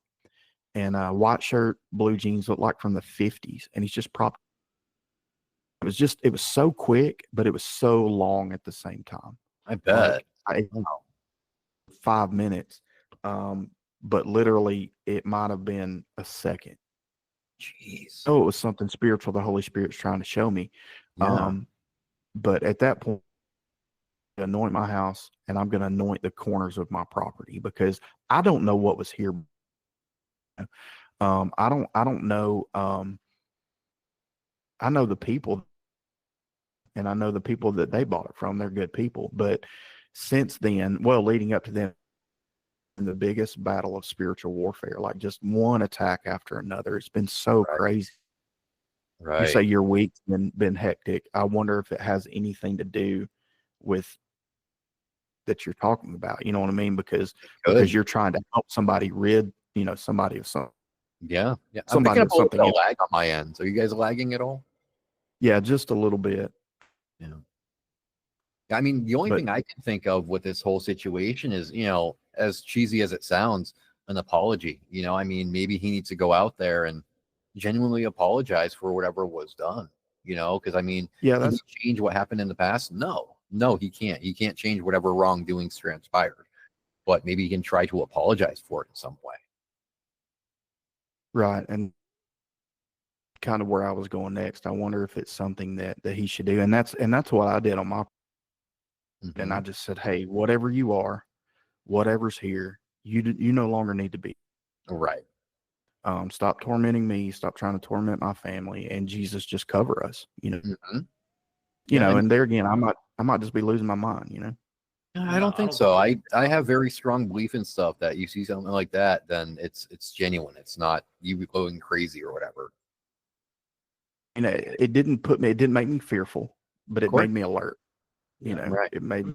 and white shirt, blue jeans, look like from the 50s, and he's just propped. It was so quick, but it was so long at the same time. I bet. 5 minutes, but literally it might have been a second. Jeez. Oh, it was something spiritual the Holy Spirit's trying to show me. Yeah. But at that point, anoint my house, and I'm going to anoint the corners of my property, because I don't know what was here. I don't know. I know the people, and I know the people that they bought it from. They're good people. But since then, well, leading up to them, the biggest battle of spiritual warfare, like just one attack after another. It's been so crazy. Right. You say your week's been hectic. I wonder if it has anything to do with that you're talking about. You know what I mean? Because you're trying to help somebody rid, somebody of something. Yeah. Yeah. I'm Somebody picking up a something little lag on my end. So are you guys lagging at all? Yeah, just a little bit. Yeah. I mean, the only thing I can think of with this whole situation is, as cheesy as it sounds, an apology. I mean, maybe he needs to go out there and genuinely apologize for whatever was done, because I mean, yeah, can he change what happened in the past? No, he can't. He can't change whatever wrongdoings transpired, but maybe he can try to apologize for it in some way. Right. And kind of where I was going next. I wonder if it's something that he should do. And that's what I did on my. Mm-hmm. And I just said, hey, whatever you are, whatever's here, you no longer need to be. Right. Stop tormenting me. Stop trying to torment my family, and Jesus, just cover us. Mm-hmm. And there again, I might just be losing my mind. I don't think so. I have very strong belief in stuff that you see something like that, then it's genuine. It's not you going crazy or whatever. It didn't make me fearful, but it made me alert. Right. It made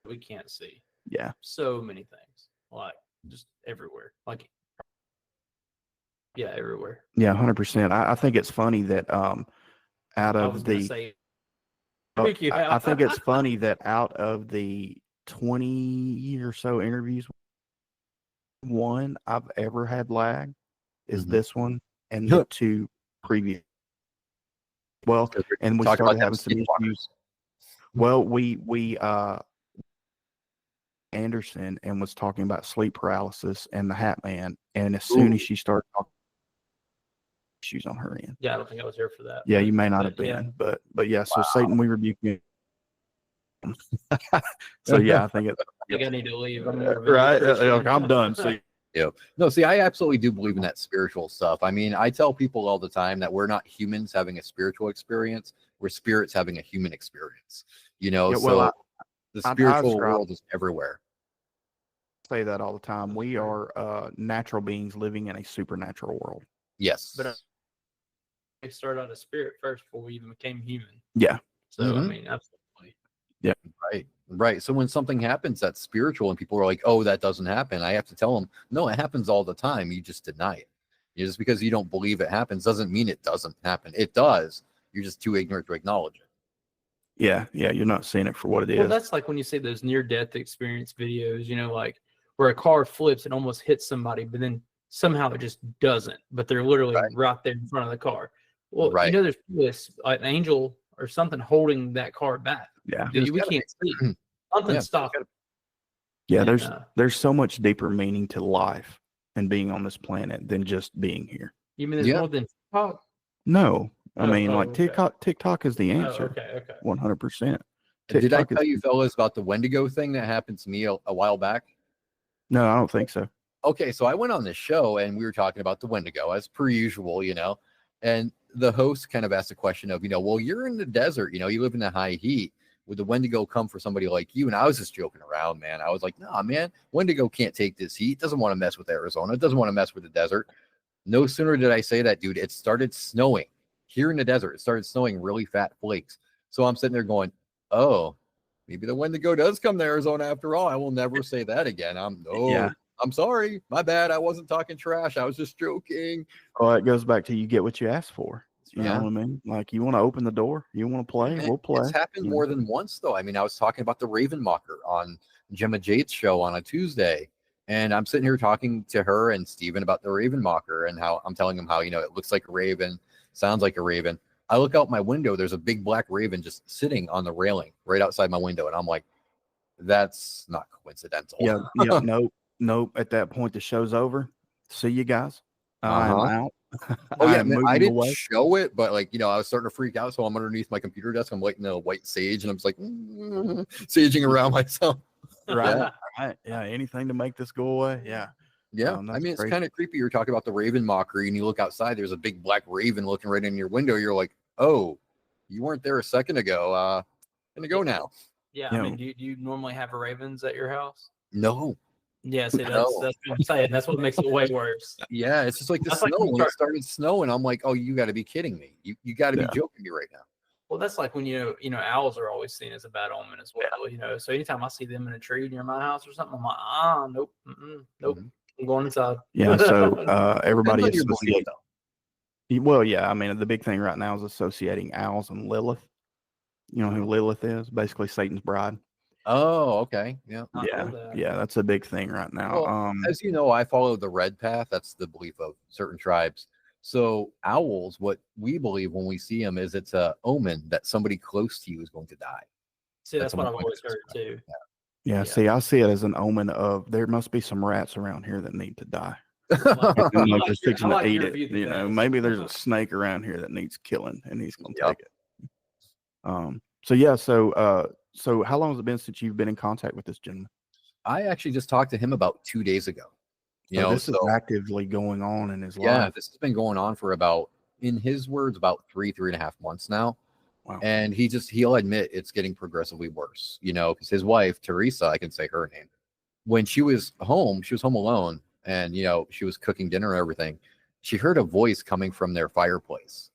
we can't see. Yeah. So many things, like just everywhere. Like, yeah, everywhere. Yeah, 100%. I think it's funny that out of the I think it's funny that out of the 20 or so interviews, one I've ever had lag is this one, and the two previous. Well, and we started having some issues. Well, we Anderson and was talking about sleep paralysis and the Hat Man, and as soon as she started talking, issues on her end. Yeah, I don't think I was here for that. Yeah, you may not have been, but yeah. So Satan, we rebuke you. So yeah, I think I need to leave. Right, I'm done. So yeah, no. See, I absolutely do believe in that spiritual stuff. I mean, I tell people all the time that we're not humans having a spiritual experience; we're spirits having a human experience. So the spiritual world is everywhere. I say that all the time. We are natural beings living in a supernatural world. Yes, but we started out as spirit first before we even became human. Yeah. So I mean, absolutely. Yeah. Right. So when something happens that's spiritual and people are like, "Oh, that doesn't happen," I have to tell them, "No, it happens all the time. You just deny it. Just because you don't believe it happens doesn't mean it doesn't happen. It does. You're just too ignorant to acknowledge it." Yeah. You're not seeing it for what it is. Well, that's like when you see those near-death experience videos. Like where a car flips and almost hits somebody, but then somehow it just doesn't. But they're literally right there in front of the car. Well, there's this an angel or something holding that car back. Yeah. We can't see. Something Yeah, stopped. Yeah, And, there's so much deeper meaning to life and being on this planet than just being here. You mean there's more than TikTok? No, I mean like okay. TikTok is the answer. Okay. 100%. Did I tell you fellas about the Wendigo thing that happened to me a while back? No, I don't think so. Okay, so I went on this show and we were talking about the Wendigo as per usual, and the host kind of asked a question of, well, you're in the desert, you live in the high heat. Would the Wendigo come for somebody like you? And I was just joking around, man. I was like, nah, man, Wendigo can't take this heat. Doesn't want to mess with Arizona. Doesn't want to mess with the desert. No sooner did I say that, dude, it started snowing here in the desert. It started snowing really fat flakes. So I'm sitting there going, oh, maybe the Wendigo does come to Arizona after all. I will never say that again. I'm sorry. My bad. I wasn't talking trash. I was just joking. Well, it goes back to you get what you ask for. You Yeah. know what I mean? Like, you want to open the door, you want to play, we'll play. It's happened more than once, though. I mean, I was talking about the Raven Mocker on Gemma Jade's show on a Tuesday, and I'm sitting here talking to her and Steven about the Raven Mocker and how I'm telling him how, it looks like a raven, sounds like a raven. I look out my window, there's a big black raven just sitting on the railing right outside my window, and I'm like, that's not coincidental. Yeah, nope. At that point, the show's over. See you guys. I'm out. Oh yeah, man, I didn't show it, but I was starting to freak out, so I'm underneath my computer desk. I'm lighting a white sage, and I'm just like saging around myself. Right. Yeah. Anything to make this go away. Yeah. I mean, it's kind of creepy. You're talking about the Raven Mockery, and you look outside. There's a big black raven looking right in your window. You're like, oh, you weren't there a second ago. Gonna go now. Yeah. I mean, do you normally have ravens at your house? No. Yeah, see, that's what I'm saying. That's what makes it way worse. Yeah, it's just like the snow. When it started snowing, I'm like, oh, you got to be kidding me. You got to be joking me right now. Well, that's like when owls are always seen as a bad omen as well. So anytime I see them in a tree near my house or something, I'm like, nope, nope, I'm going inside. Yeah, so everybody associates. Well, yeah, I mean, the big thing right now is associating owls and Lilith. You know who Lilith is? Basically Satan's bride. Oh, okay. Yeah. Yeah, that's a big thing right now. Well, as you know, I follow the red path. That's the belief of certain tribes. So owls, what we believe when we see them is it's a omen that somebody close to you is going to die. See, that's what I've always heard too. Yeah, see, I see it as an omen of there must be some rats around here that need to die. Just fixing to eat it. Maybe there's a snake around here that needs killing, and he's going to take it. So how long has it been since you've been in contact with this gentleman? I actually just talked to him about 2 days ago. This is actively going on in his life. Yeah, this has been going on for about, in his words, about 3.5 months now. Wow. And he'll admit it's getting progressively worse, because his wife, Teresa, I can say her name, when she was home alone, and, she was cooking dinner and everything. She heard a voice coming from their fireplace.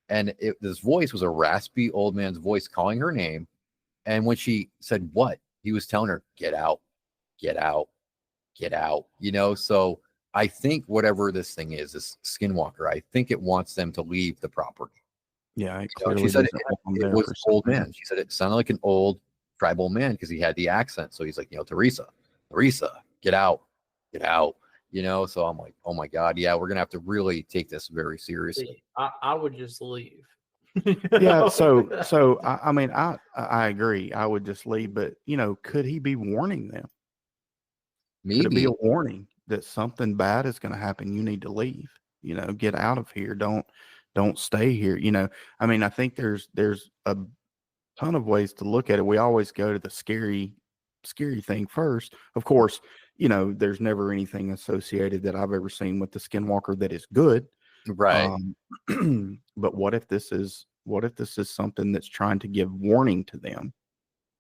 And this voice was a raspy old man's voice calling her name. And when she said, what? He was telling her, get out, get out, get out, So I think whatever this thing is, this Skinwalker, I think it wants them to leave the property. Yeah. She said it was an old man. She said it sounded like an old tribal man because he had the accent. So he's like, Teresa, get out, get out. So I'm like, oh my God, yeah, we're gonna have to really take this very seriously. I would just leave. Yeah, so I mean, I agree. I would just leave, but could he be warning them? Maybe could it be a warning that something bad is going to happen? You need to leave. Get out of here. Don't stay here. I mean, I think there's a ton of ways to look at it. We always go to the scary thing first. Of course, there's never anything associated that I've ever seen with the Skinwalker that is good. Right. But what if this is something that's trying to give warning to them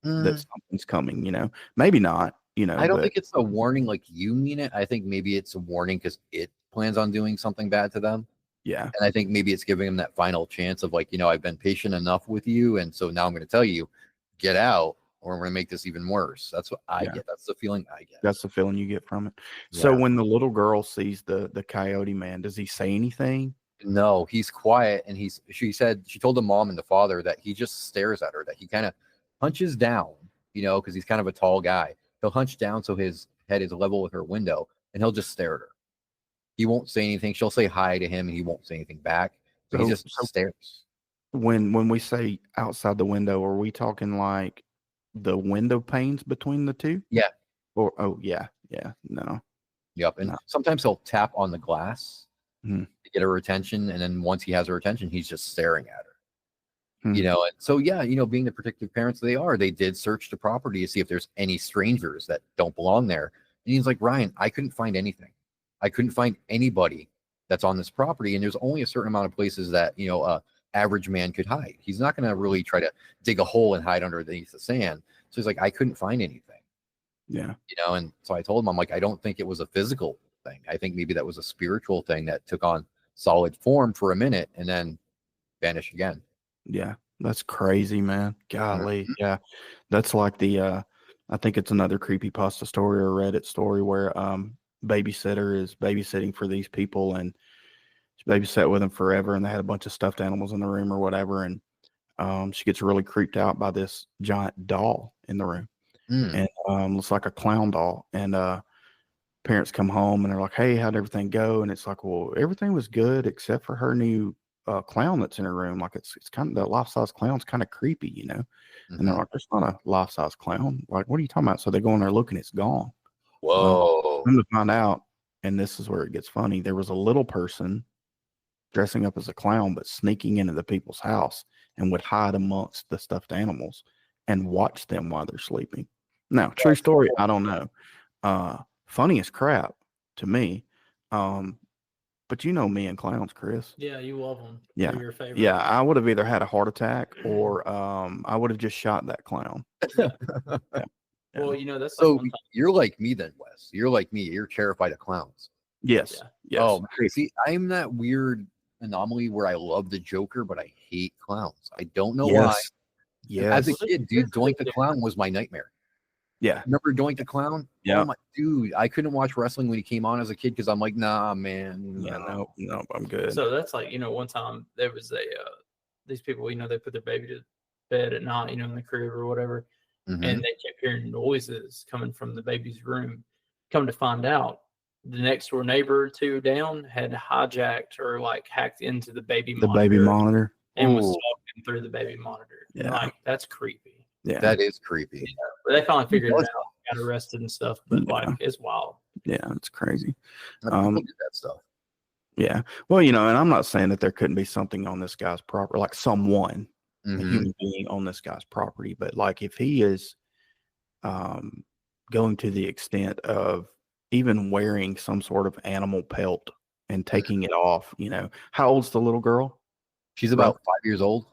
that something's coming? Maybe not. I don't think it's a warning like you mean it. I think maybe it's a warning because it plans on doing something bad to them. Yeah. And I think maybe it's giving them that final chance of like, I've been patient enough with you, and so now I'm going to tell you, get out, or I'm going to make this even worse. That's what I get. That's the feeling I get. That's the feeling you get from it. Yeah. So when the little girl sees the coyote man, does he say anything? No, he's quiet, and she told the mom and the father that he just stares at her, that he kind of hunches down, because he's kind of a tall guy. He'll hunch down so his head is level with her window, and he'll just stare at her. He won't say anything. She'll say hi to him, and he won't say anything back. So he just stares. when we say outside the window, are we talking like the window panes between the two? Yeah. Or yeah, no. Yep. And No. sometimes he'll tap on the glass Hmm. to get her attention, and then once he has her attention, he's just staring at her. Hmm. You know, and so yeah, you know, being the protective parents they did search the property to see if there's any strangers that don't belong there. And he's like, Ryan, I couldn't find anything. I couldn't find anybody that's on this property, and there's only a certain amount of places that, you know, average man could hide. He's not going to really try to dig a hole and hide underneath the sand. So he's like, I couldn't find anything. Yeah. You know, and so I told him, I'm like, I don't think it was a physical thing. I think maybe that was a spiritual thing that took on solid form for a minute and then vanished again. Yeah. That's crazy, man. Golly. Mhm. Yeah. That's like the I think it's another creepypasta story or Reddit story where babysitter is babysitting for these people, and she babysat with them forever, and they had a bunch of stuffed animals in the room or whatever, and she gets really creeped out by this giant doll in the room. Mm. And looks like a clown doll. And parents come home and they're like, "Hey, how'd everything go?" And it's like, "Well, everything was good except for her new clown that's in her room. Like it's kind of the life size clown's kind of creepy, you know." And they're Mhm. like, "There's not a life size clown. Like, what are you talking about?" So they go in there looking, it's gone. Whoa. Come to find out, and this is where it gets funny. There was a little person dressing up as a clown, but sneaking into the people's house and would hide amongst the stuffed animals and watch them while they're sleeping. Now, true story, I don't know. Funny as crap to me. But you know me and clowns, Chris. Yeah, you love them. Yeah. They're your favorite. Yeah, I would have either had a heart attack or I would have just shot that clown. Yeah. Yeah. Well, you know, that's like So one time. you're like me then, Wes. You're like me. You're terrified of clowns. Yes. Yeah. Yes. Oh, see, I'm that weird anomaly where I love the Joker, but I hate clowns. I don't know why. As Yes. a Yes. kid, dude, Doink the Clown was my nightmare. Yeah. Remember Doink the Clown? Yeah. Oh my dude, I couldn't watch wrestling when he came on as a kid because I'm like, nah, man. Yeah. No, I'm good. So that's like, you know, one time there was these people, you know, they put their baby to bed at night, you know, in the crib or whatever, Mhm. and they kept hearing noises coming from the baby's room. Come to find out, the next door neighbor or two down had hijacked or like hacked into the baby monitor. and was Ooh. talking through the baby monitor. Yeah. Like, that's creepy. Yeah. That is creepy. But they finally figured it was- out, got arrested and stuff. But Yeah. like, it's wild. Yeah, it's crazy. People do that stuff. Yeah. Well, you know, and I'm not saying that there couldn't be something on this guy's property, like someone, a Mhm. human being on this guy's property. But like if he is going to the extent of even wearing some sort of animal pelt and taking it off, you know, how old's the little girl? She's about 5 years old.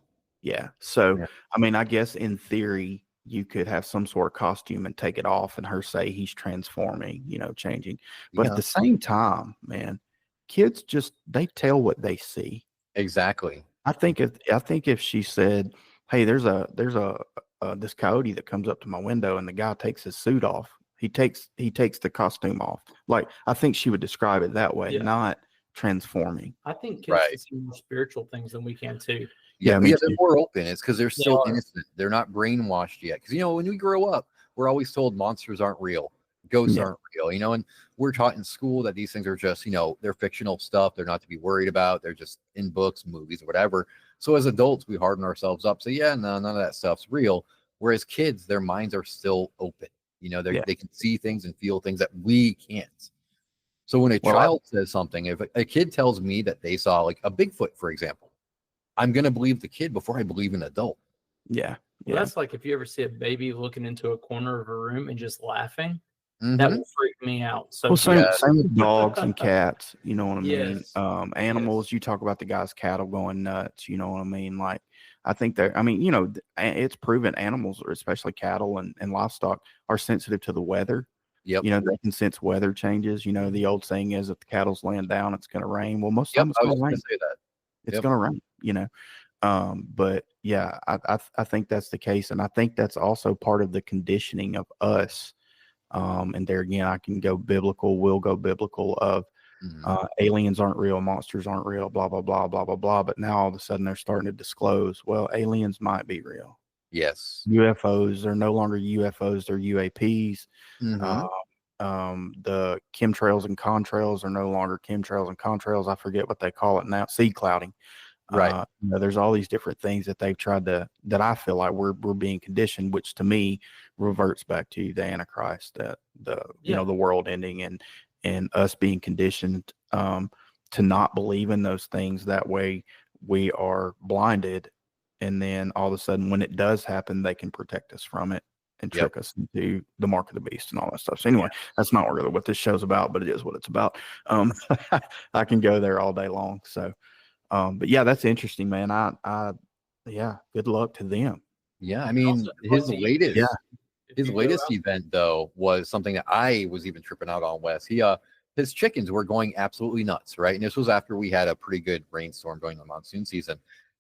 Yeah. So, Yeah. I mean, I guess in theory, you could have some sort of costume and take it off and her say he's transforming, you know, changing. But Yeah. at the same time, man, kids just, they tell what they see. Exactly. I think if she said, "Hey, there's this coyote that comes up to my window and the guy takes his suit off. He takes the costume off." Like, I think she would describe it that way, Yeah. not transforming. I think kids Right. can see more spiritual things than we can too. Yeah, me they're too. more open. It's because they're still are. innocent. They're not brainwashed yet. Because, you know, when we grow up, we're always told monsters aren't real, ghosts Yeah. aren't real, you know, and we're taught in school that these things are just, you know, they're fictional stuff. They're not to be worried about. They're just in books, movies, or whatever. So as adults, we harden ourselves up. So yeah, no, none of that stuff's real. Whereas kids, their minds are still open. You know, Yeah. they can see things and feel things that we can't. So when a Well, child says something, if a kid tells me that they saw like a Bigfoot, for example, I'm going to believe the kid before I believe an adult. Yeah. Well, Yeah. that's like if you ever see a baby looking into a corner of a room and just laughing, Mhm. that would freak me out. So Well, same, Yeah. same with dogs and cats. You know what I mean? Yes. Animals. You talk about the guy's cattle going nuts. You know what I mean? Like, I think that. I mean, you know, it's proven animals, or especially cattle and livestock, are sensitive to the weather. Yep. You know, they can sense weather changes. You know, the old saying is, if the cattle's laying down, it's going to rain. Well, most of Yep. them it's I going was to going rain. to say that. It's Yep. going to rain. You know. But yeah, I think that's the case, and I think that's also part of the conditioning of us. And there again, I can go biblical. We'll go biblical of Mhm. aliens aren't real, monsters aren't real, blah blah blah blah blah blah. But now all of a sudden they're starting to disclose, well, aliens might be real. Yes. UFOs are no longer UFOs; they're UAPs. Mhm. The chemtrails and contrails are no longer chemtrails and contrails. I forget what they call it now. Seed clouding. Right. There's all these different things that they've tried to, that I feel like we're being conditioned, which to me reverts back to the Antichrist, that the world ending, and us being conditioned to not believe in those things. That way we are blinded, and then all of a sudden when it does happen, they can protect us from it and trick us into the mark of the beast and all that stuff. So anyway, that's not really what this show's about, but it is what it's about. I can go there all day long. So but yeah, that's interesting, man. Yeah, good luck to them. Yeah, I mean, his latest event though was something that I was even tripping out on, Wes. His chickens were going absolutely nuts, right? And this was after we had a pretty good rainstorm during the monsoon season.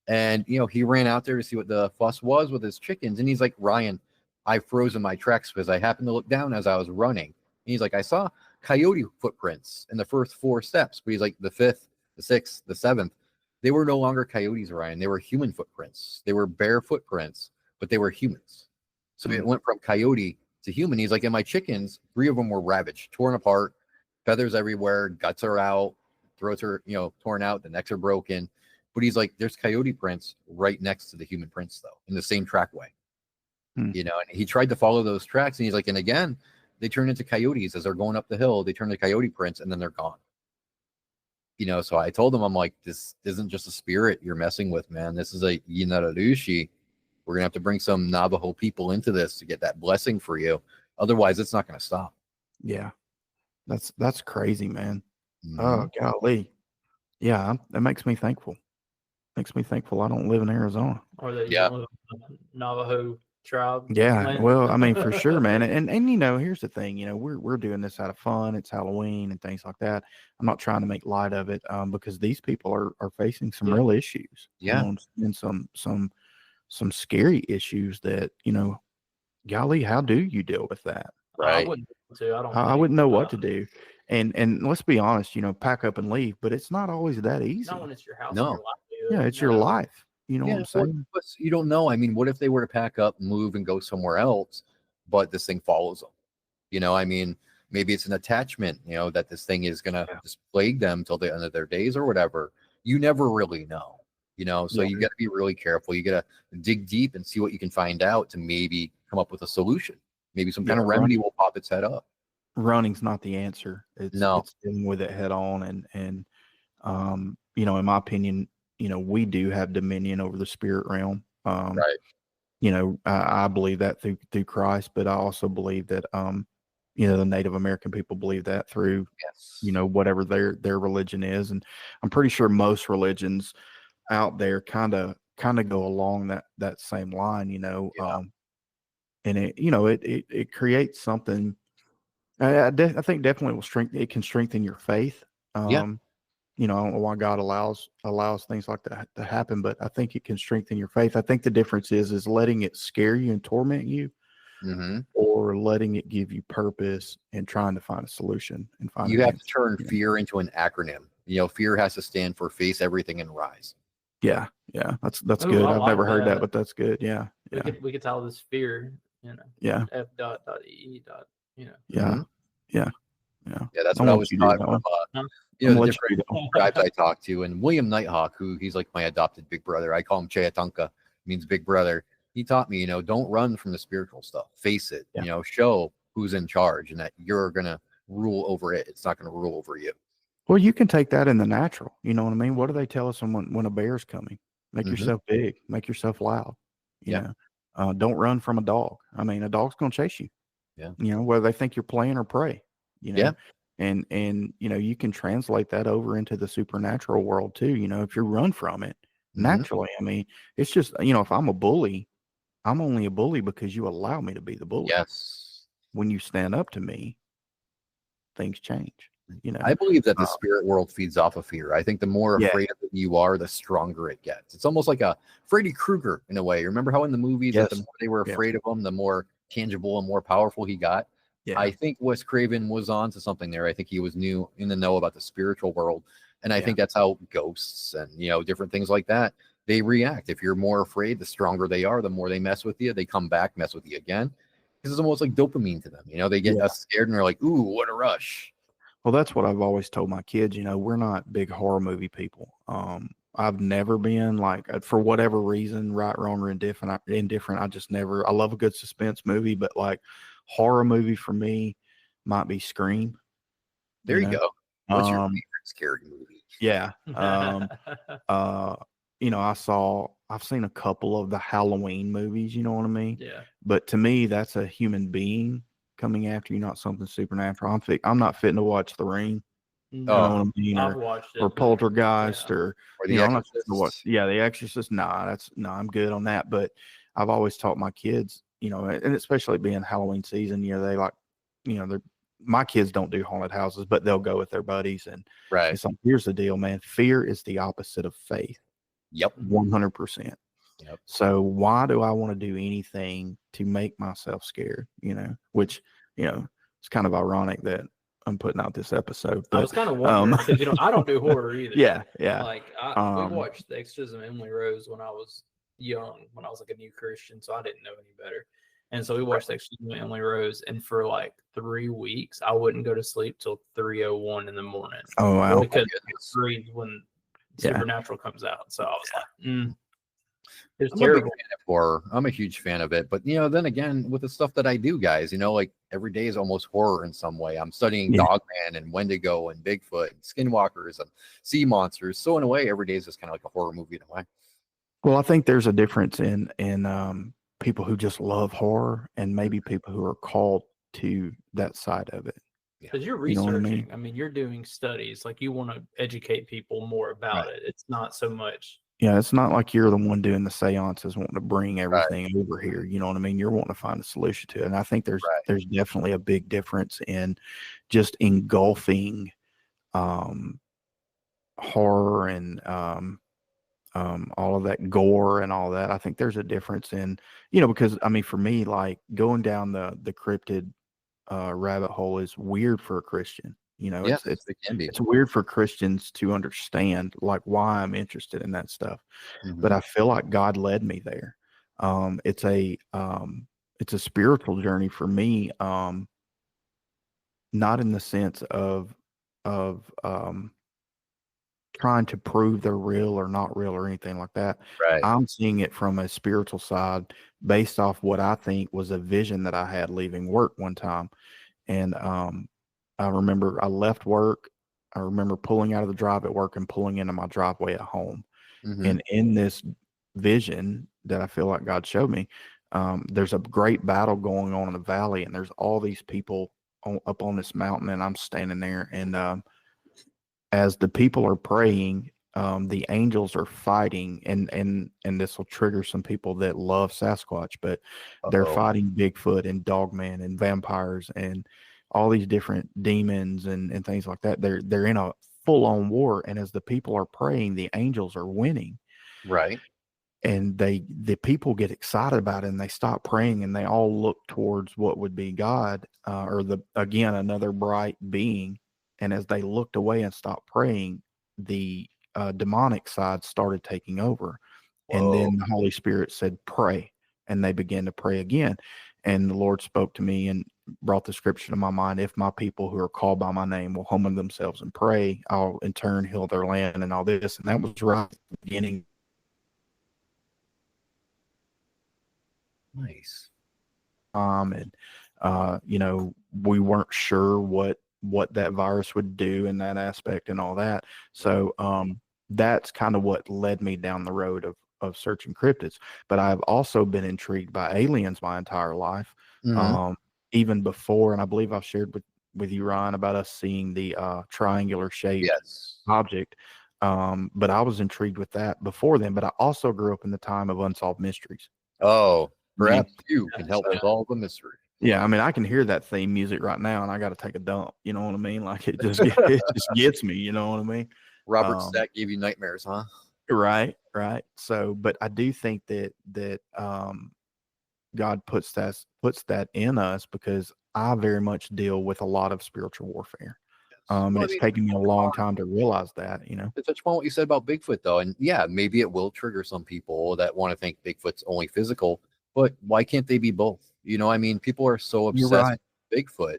And he ran out there to see what the fuss was with his chickens, and he's like, Ryan, I froze in my tracks because I happened to look down as I was running. And he's like, I saw coyote footprints in the first 4 steps, but he's like, the 5th, the 6th, the 7th, they were no longer coyotes, Ryan. They were human footprints. They were bear footprints, but they were humans. So it went from coyote to human. He's like, and my chickens, 3 of them were ravaged, torn apart, feathers everywhere, guts are out, throats are, torn out, the necks are broken. But he's like, there's coyote prints right next to the human prints, though, in the same trackway. And he tried to follow those tracks, and he's like, and again, they turn into coyotes as they're going up the hill. They turn to coyote prints, and then they're gone. So I told him, I'm like, this isn't just a spirit you're messing with, man. This is a Yinararushi. We're going to have to bring some Navajo people into this to get that blessing for you. Otherwise, it's not going to stop. Yeah. That's crazy, man. Mm-hmm. Oh, golly. Yeah, that makes me thankful. Makes me thankful I don't live in Arizona. Or the Navajo tribe. Yeah, well, I mean, for sure, man. And here's the thing, we're doing this out of fun. It's Halloween and things like that. I'm not trying to make light of it because these people are facing some real issues. And some scary issues that, golly, how do you deal with that? Right. I wouldn't know what to do. And let's be honest, pack up and leave, but it's not always that easy. Not when it's your house. No. Yeah, it's your life. You know what I'm saying? You don't know. I mean, what if they were to pack up, move, and go somewhere else, but this thing follows them? I mean, maybe it's an attachment, that this thing is going to just plague them till the end of their days or whatever. You never really know, so you got to be really careful. You got to dig deep and see what you can find out to maybe come up with a solution. Maybe some kind of remedy will pop its head up. Running's not the answer. It's dealing with it head on. And in my opinion, we do have dominion over the spirit realm. Right. I believe that through Christ, but I also believe that, the Native American people believe that through, whatever their religion is. And I'm pretty sure most religions out there kind of go along that same line, and it creates something. I think definitely it can strengthen your faith. I don't know why God allows things like that to happen, but I think it can strengthen your faith. I think the difference is letting it scare you and torment you, or letting it give you purpose and trying to find a solution and find. You have to turn fear into an acronym. Fear has to stand for face everything and rise. Yeah, that's good. I've never heard that, but that's good. Yeah, we could tell this fear, Yeah. F.E. Yeah. That's what I was taught from the different tribes I talked to. And William Nighthawk, he's like my adopted big brother. I call him Cheyatunka, means big brother. He taught me, don't run from the spiritual stuff. Face it, show who's in charge and that you're gonna rule over it. It's not gonna rule over you. Well, you can take that in the natural. You know what I mean? What do they tell us when a bear's coming? Make yourself big, make yourself loud. Don't run from a dog. I mean, a dog's gonna chase you. Yeah. Whether they think you're playing or prey. And you can translate that over into the supernatural world too. If you run from it naturally, I mean, it's just, if I'm a bully, I'm only a bully because you allow me to be the bully. Yes. When you stand up to me, things change. I believe that the spirit world feeds off of fear. I think the more afraid of it you are, the stronger it gets. It's almost like a Freddy Krueger in a way. Remember how in the movies that the more they were afraid of him, the more tangible and more powerful he got? Yeah. I think Wes Craven was on to something there. I think he was in the know about the spiritual world. And I think that's how ghosts and, different things like that, they react. If you're more afraid, the stronger they are, the more they mess with you. They come back, mess with you again. Because it's almost like dopamine to them. They get us scared and they're like, ooh, what a rush. Well, that's what I've always told my kids. We're not big horror movie people. I've never been like for whatever reason, right, wrong, or indifferent. I just never. I love a good suspense movie, but like horror movie for me might be Scream. There you go. What's your Um, favorite scary movie? yeah. Uh, I've seen a couple of the Halloween movies. You know what I mean? Yeah. But to me, that's a human being coming after you, not something supernatural. I'm not fitting to watch The Ring. You know what I mean? I've watched it. Or Poltergeist, or The I'm not sure what. Exorcist. Yeah, The Exorcist. I'm good on that. But I've always taught my kids, and especially being Halloween season, they like, they're my kids don't do haunted houses, but they'll go with their buddies, and Right. it's like, here's the deal, man. Fear is the opposite of faith. Yep. 100%. Yep. So why do I want to do anything to make myself scared? Which it's kind of ironic that I'm putting out this episode. But, I was kind of wondering because I don't do horror either. Yeah. Like we watched The Exorcism of Emily Rose when I was young, when I was like a new Christian, so I didn't know any better. And so we watched The Exorcism of Emily Rose, and for like 3 weeks, I wouldn't go to sleep till 3:01 in the morning. Oh wow! Because it's when Supernatural comes out. So I was like, it's I'm terrible. a big fan of horror. I'm a huge fan of it. But, then again, with the stuff that I do, guys, like every day is almost horror in some way. I'm studying Dogman and Wendigo and Bigfoot and Skinwalkers and sea monsters. So in a way, every day is just kind of like a horror movie in a way. Well, I think there's a difference in people who just love horror and maybe people who are called to that side of it. Because you're researching. You know what I mean, you're doing studies. Like you want to educate people more about it. It's not so much. Yeah, it's not like you're the one doing the seances wanting to bring everything over here. You know what I mean? You're wanting to find a solution to it. And I think there's definitely a big difference in just engulfing horror and all of that gore and all that. I think there's a difference in, because I mean, for me, like going down the cryptid rabbit hole is weird for a Christian. Yes, it can be. It's weird for Christians to understand like why I'm interested in that stuff. But I feel like God led me there. It's a spiritual journey for me. Not in the sense of trying to prove they're real or not real or anything like that. Right. I'm seeing it from a spiritual side based off what I think was a vision that I had leaving work one time. And I remember I left work. I remember pulling out of the drive at work and pulling into my driveway at home. And in this vision that I feel like God showed me, there's a great battle going on in the valley, and there's all these people up on this mountain, and I'm standing there. And as the people are praying, the angels are fighting, and this will trigger some people that love Sasquatch, but they're fighting Bigfoot and Dogman and vampires and all these different demons and things like that. They're in a full-on war, and as the people are praying, the angels are winning. Right. And the people get excited about it, and they stop praying, and they all look towards what would be God, or another bright being. And as they looked away and stopped praying, the demonic side started taking over. Whoa. And then the Holy Spirit said, pray. And they began to pray again. And the Lord spoke to me and brought the scripture to my mind. If my people who are called by my name will humble themselves and pray, I'll in turn heal their land and all this. And that was right at the beginning. Nice. We weren't sure what that virus would do in that aspect and all that. So that's kind of what led me down the road of searching cryptids. But I've also been intrigued by aliens my entire life, even before. And I believe I've shared with you, Ryan, about us seeing the triangular shaped object. But I was intrigued with that before then. But I also grew up in the time of unsolved mysteries. Oh, perhaps you can help solve the mystery. Yeah, I mean, I can hear that theme music right now, and I got to take a dump. You know what I mean? Like it just gets me. You know what I mean? Robert Stack gave you nightmares, huh? Right. So, but I do think that God puts that in us because I very much deal with a lot of spiritual warfare. And it's taken me a long time to realize that. To touch upon what you said about Bigfoot, though, and yeah, maybe it will trigger some people that want to think Bigfoot's only physical, but why can't they be both? People are so obsessed with Bigfoot.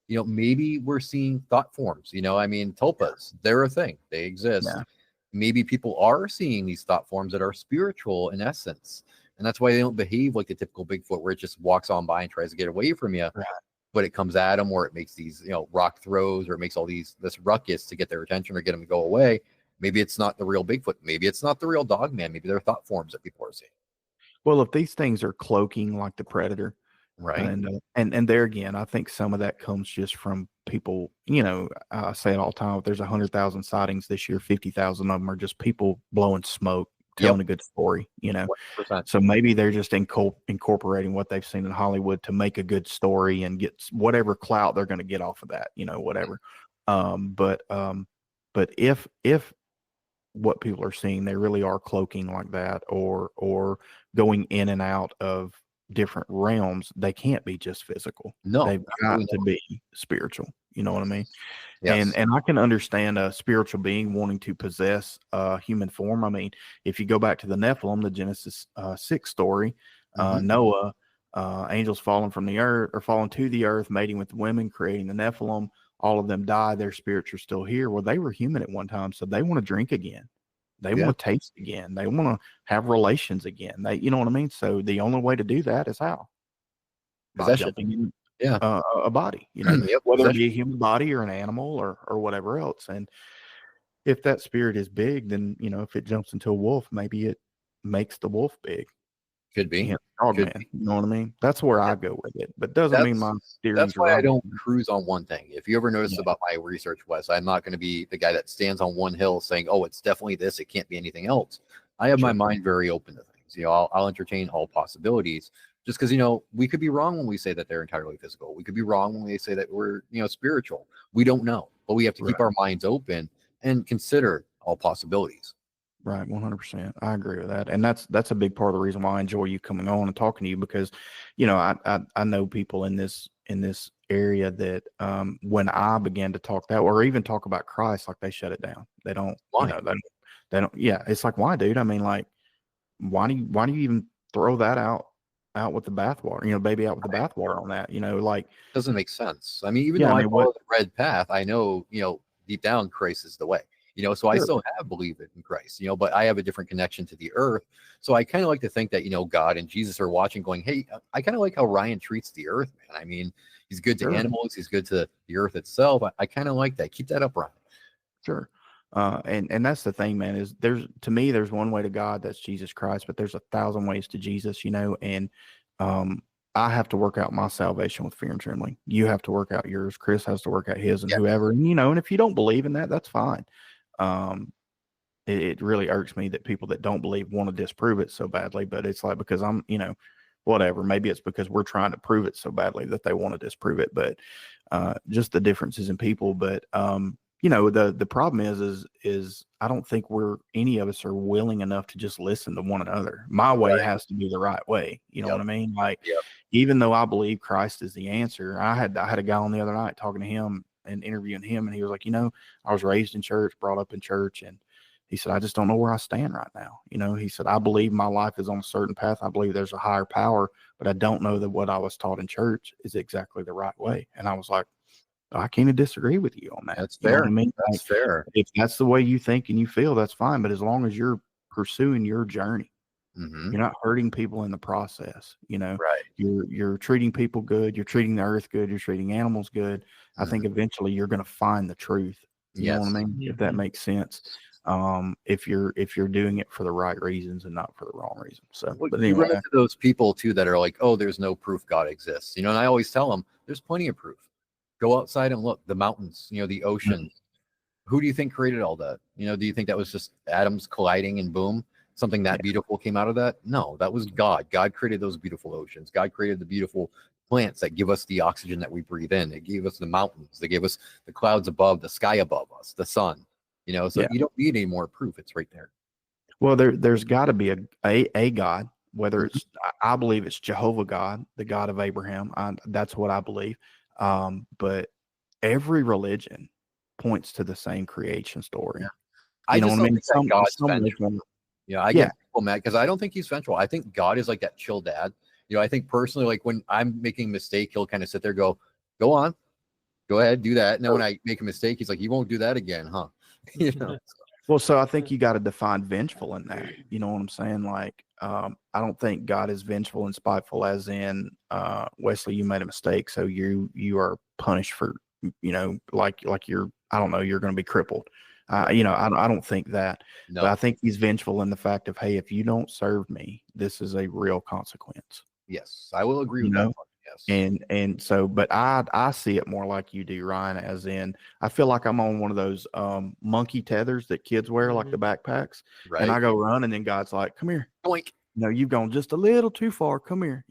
Maybe we're seeing thought forms. Tulpas, they're a thing. They exist. maybe people are seeing these thought forms that are spiritual in essence. And that's why they don't behave like the typical Bigfoot where it just walks on by and tries to get away from you. Right. But it comes at them, or it makes these, rock throws, or it makes all this ruckus to get their attention or get them to go away. Maybe it's not the real Bigfoot. Maybe it's not the real Dogman. Maybe they're thought forms that people are seeing. Well, if these things are cloaking like the predator, Right. And there again, I think some of that comes just from people. I say it all the time. If there's 100,000 sightings this year, 50,000 of them are just people blowing smoke, telling a good story. 100%. So maybe they're just incorporating what they've seen in Hollywood to make a good story and get whatever clout they're going to get off of that. Whatever. But if what people are seeing, they really are cloaking like that, or going in and out of different realms, they can't be just physical. No, They've got to be spiritual. You know what I mean? Yes. And I can understand a spiritual being wanting to possess human form. I mean, if you go back to the Nephilim, the Genesis 6 story, Noah, angels falling from the earth, or falling to the earth, mating with women, creating the Nephilim. All of them die. Their spirits are still here. Well, they were human at one time, so they want to drink again. They want to taste again. They want to have relations again. You know what I mean? So the only way to do that is how? By jumping in a body, whether it be a human body or an animal or whatever else. And if that spirit is big, then, if it jumps into a wolf, maybe it makes the wolf big. Could be. Dogman, you know what I mean? That's where I go with it, but doesn't mean my theories That's why are right. I don't cruise on one thing. If you ever notice about my research, Wes, I'm not going to be the guy that stands on one hill saying, "Oh, it's definitely this. It can't be anything else." I have my mind very open to things. I'll entertain all possibilities. Just because we could be wrong when we say that they're entirely physical. We could be wrong when we say that we're spiritual. We don't know, but we have to keep our minds open and consider all possibilities. Right, 100%. I agree with that, and that's a big part of the reason why I enjoy you coming on and talking to you, because, I know people in this area that when I began to talk that, or even talk about Christ, like they shut it down. They don't. Why? They don't. Yeah, it's like, why, dude? I mean, like, why do you even throw that out with the bathwater? Baby out with the bathwater on that. Like, doesn't make sense. I mean, even though I follow the red path, I know deep down Christ is the way. So I still have believed in Christ, but I have a different connection to the earth. So I kind of like to think that, God and Jesus are watching going, hey, I kind of like how Ryan treats the earth, man. I mean, he's good to animals. He's good to the earth itself. I kind of like that. Keep that up, Ryan. Sure. And that's the thing, man, is there's one way to God, that's Jesus Christ, but there's 1,000 ways to Jesus, and I have to work out my salvation with fear and trembling. You have to work out yours. Chris has to work out his, and whoever, and if you don't believe in that, that's fine. It really irks me that people that don't believe want to disprove it so badly, but it's like, because I'm, whatever, maybe it's because we're trying to prove it so badly that they want to disprove it, but just the differences in people. But the problem is I don't think any of us are willing enough to just listen to one another. My way has to be the right way. You know what I mean? Like, even though I believe Christ is the answer, I had a guy on the other night talking to him and interviewing him, and he was like, I was raised in church, brought up in church, and he said, I just don't know where I stand right now. He said, I believe my life is on a certain path. I believe there's a higher power, but I don't know that what I was taught in church is exactly the right way. And I was like, I can't disagree with you on that. That's fair. You know what I mean? That's fair. If that's the way you think and you feel, that's fine. But as long as you're pursuing your journey, you're not hurting people in the process. You're treating people good. You're treating the earth good. You're treating animals good. I think eventually you're going to find the truth. You know what I mean? If that makes sense. If you're doing it for the right reasons and not for the wrong reasons. So, but anyway. You run into those people too that are like, oh, there's no proof God exists. And I always tell them there's plenty of proof. Go outside and look. The mountains, the ocean. Who do you think created all that? Do you think that was just atoms colliding and boom, something that beautiful came out of that? No, that was God. God created those beautiful oceans. God created the beautiful plants that give us the oxygen that we breathe in. They gave us the mountains. They gave us the clouds above, the sky above us, the sun. So you don't need any more proof. It's right there. Well, there's got to be a God, whether it's, I believe it's Jehovah God, the God of Abraham. That's what I believe. But every religion points to the same creation story. I know just what I don't mean? think that God's vengeful. I get people mad because I don't think he's vengeful. I think God is like that chill dad. I think personally, like when I'm making a mistake, he'll kind of sit there, go on, go ahead, do that. And then when I make a mistake, he's like, you won't do that again, huh? Well, so I think you got to define vengeful in that. You know what I'm saying? Like, I don't think God is vengeful and spiteful, as in, Wesley, you made a mistake, so you are punished for, like you're, I don't know, you're going to be crippled. I don't think that, but I think he's vengeful in the fact of, hey, if you don't serve me, this is a real consequence. Yes, I will agree with that part. Yes. And so, but I see it more like you do, Ryan, as in, I feel like I'm on one of those monkey tethers that kids wear, like the backpacks, right. And I go run, and then God's like, come here. Boink. You've gone just a little too far. Come here,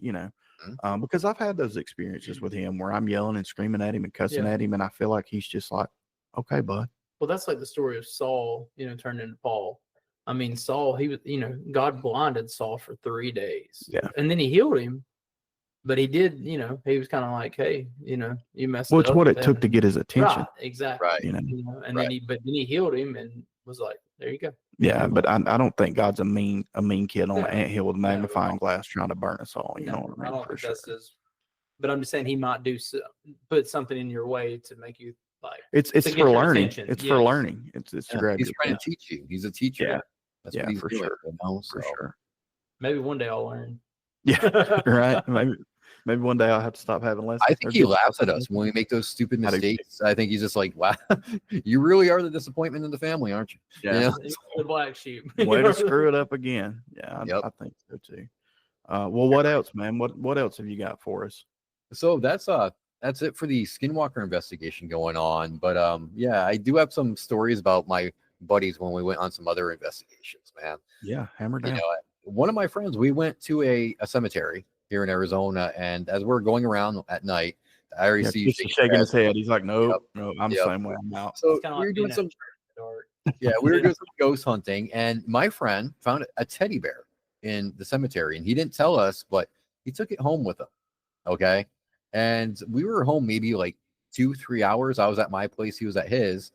because I've had those experiences with him where I'm yelling and screaming at him and cussing at him, and I feel like he's just like, okay, bud. Well, that's like the story of Saul, turned into Paul. I mean, Saul, he was, God blinded Saul for 3 days. Yeah. And then he healed him. But he did, he was kind of like, hey, you messed up. Well, it's what it took to get his attention. Right, exactly. Right. And then he healed him and was like, there you go. Yeah, but I don't think God's a mean kid on an anthill with a magnifying glass trying to burn us all. You know what I mean? I don't think that's his. But I'm just saying he might put something in your way to make you like. It's for learning. It's for learning. It's to grab. He's trying to teach you. He's a teacher. Yeah, that's what he's for doing, sure. For sure. Maybe one day I'll learn. Yeah, right. Maybe one day I'll have to stop having lessons. I think he laughs at us when we make those stupid mistakes. I think he's just like, wow, you really are the disappointment in the family, aren't you? Yeah. The black sheep. Way to screw it up again. Yeah, I think so too. Well, what else, man? What else have you got for us? So that's it for the Skinwalker investigation going on. But yeah, I do have some stories about my buddies when we went on some other investigations, man. Yeah, hammer down. One of my friends, we went to a cemetery here in Arizona, and as we're going around at night, I already see you shaking his head. He's like, "Nope, no, I'm the same way. I'm out." So we were doing some, we were doing some ghost hunting, and my friend found a teddy bear in the cemetery, and he didn't tell us, but he took it home with him. Okay, and we were home maybe like 2-3 hours. I was at my place, he was at his.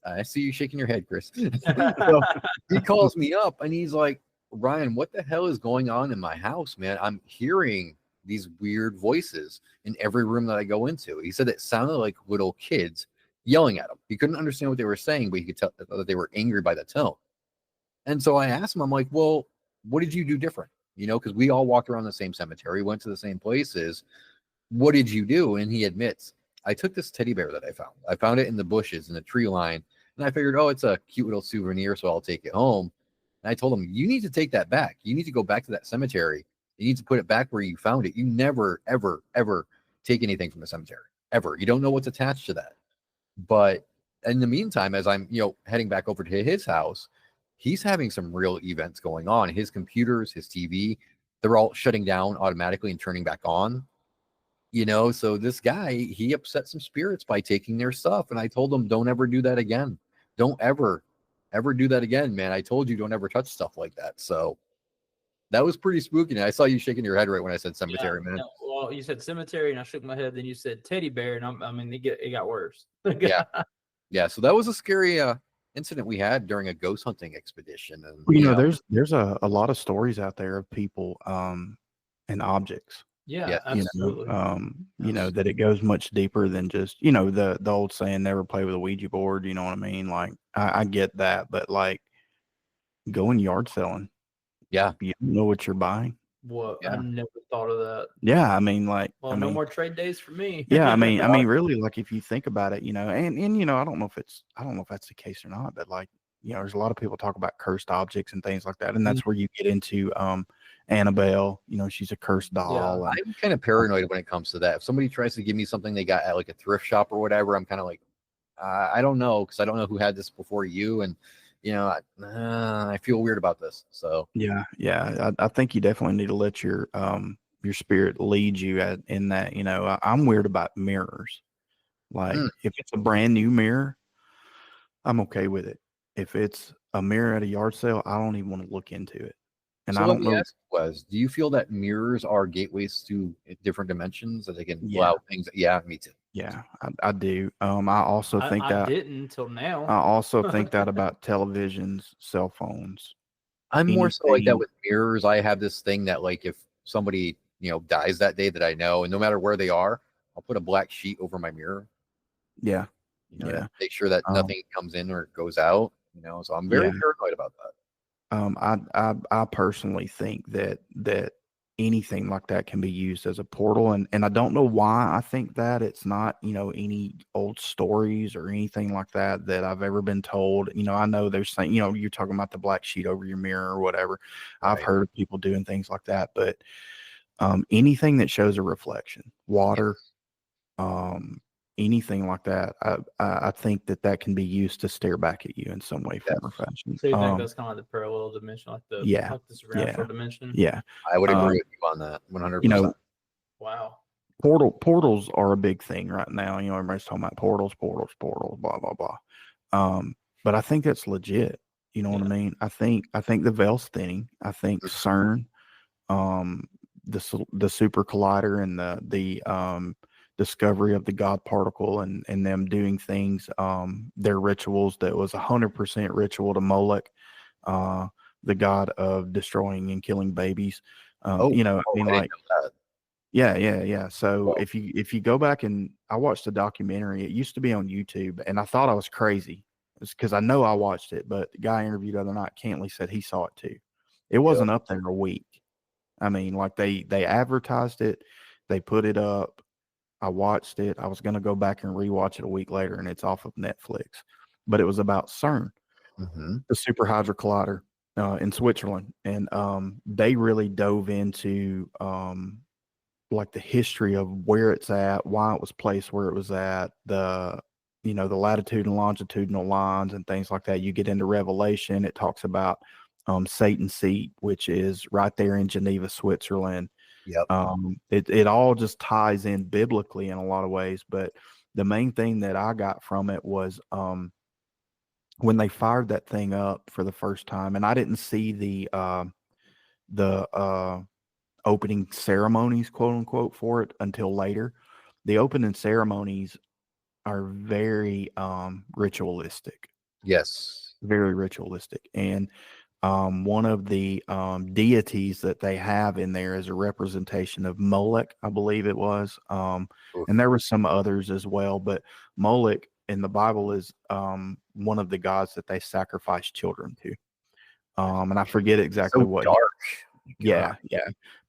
I see you shaking your head, Chris. So he calls me up, and he's like, Ryan, what the hell is going on in my house, man? I'm hearing these weird voices in every room that I go into. He said it sounded like little kids yelling at him. He couldn't understand what they were saying, but he could tell that they were angry by the tone. And so I asked him, I'm like, well, what did you do different? Because we all walked around the same cemetery, went to the same places. What did you do? And he admits, I took this teddy bear that I found. I found it in the bushes in the tree line. And I figured, oh, it's a cute little souvenir, so I'll take it home. And I told him, you need to take that back. You need to go back to that cemetery. You need to put it back where you found it. You never, ever, ever take anything from the cemetery, ever. You don't know what's attached to that. But in the meantime, as I'm, heading back over to his house, he's having some real events going on. His computers, his TV, they're all shutting down automatically and turning back on. So this guy, he upset some spirits by taking their stuff. And I told him, don't ever do that again. Don't ever do that again, man. I told you don't ever touch stuff like that. So that was pretty spooky. And I saw you shaking your head right when I said cemetery, man. No, well, you said cemetery, and I shook my head. Then you said teddy bear, and it got worse. Yeah. So that was a scary incident we had during a ghost hunting expedition. And there's a lot of stories out there of people and objects. Yeah, absolutely. That it goes much deeper than just, the old saying, never play with a Ouija board. You know what I mean? Like, I get that, but like going yard selling. Yeah. You don't know what you're buying. What? Yeah. I never thought of that. Yeah. I mean, like, no more trade days for me. Yeah. I mean, really, like if you think about it, and I don't know if that's the case or not, but like, there's a lot of people talk about cursed objects and things like that. And that's where you get into, Annabelle, she's a cursed doll. Yeah, I'm kind of paranoid when it comes to that. If somebody tries to give me something they got at like a thrift shop or whatever, I'm kind of like, I don't know, because I don't know who had this before you, and I feel weird about this. So yeah, I think you definitely need to let your spirit lead you in that. I'm weird about mirrors. Like if it's a brand new mirror, I'm okay with it. If it's a mirror at a yard sale, I don't even want to look into it. And so I don't know. Do you feel that mirrors are gateways to different dimensions that they can allow things? Yeah, me too. Yeah, I do. I also think that I didn't until now. I also think that about televisions, cell phones. I'm more so like that with mirrors. I have this thing that like if somebody dies that day that I know, and no matter where they are, I'll put a black sheet over my mirror. Yeah. Make sure that nothing comes in or goes out. You know, so I'm very paranoid about that. I personally think that anything like that can be used as a portal, and I don't know why I think that. It's not, you know, any old stories or anything like that that I've ever been told. You know, I know there's saying, you know, you're talking about the black sheet over your mirror or whatever. I've heard of people doing things like that, but anything that shows a reflection, water, anything like that, I think that can be used to stare back at you in some way, form, or fashion. So you think that's kind of like the parallel dimension, like the supernatural dimension? Yeah, I would agree with you on that 100%. You know, wow, portals are a big thing right now. You know, everybody's talking about portals, blah blah blah. But I think that's legit. You know what I mean? I think the veil's thinning. I think CERN, the super collider, and the discovery of the God particle, and them doing things, their rituals that was 100% ritual to Moloch, the god of destroying and killing babies. You know, I mean, like, yeah. So if you go back, and I watched a documentary, it used to be on YouTube, and I thought I was crazy. It's because I know I watched it, but the guy I interviewed the other night, Cantley, said he saw it too. It wasn't up there a week. I mean, like, they advertised it, they put it up. I watched it. I was going to go back and rewatch it a week later, and it's off of Netflix. But it was about CERN, the Super Hydra Collider in Switzerland, and they really dove into like the history of where it's at, why it was placed where it was at, the latitude and longitudinal lines and things like that. You get into Revelation, it talks about Satan's seat, which is right there in Geneva, Switzerland. It all just ties in biblically in a lot of ways, but the main thing that I got from it was when they fired that thing up for the first time, and I didn't see the opening ceremonies, quote unquote, for it until later. The opening ceremonies are very ritualistic. Yes. Very ritualistic. And one of the deities that they have in there is a representation of Moloch, I believe it was. And there were some others as well, but Moloch in the Bible is one of the gods that they sacrifice children to. And I forget exactly what. Dark. Yeah.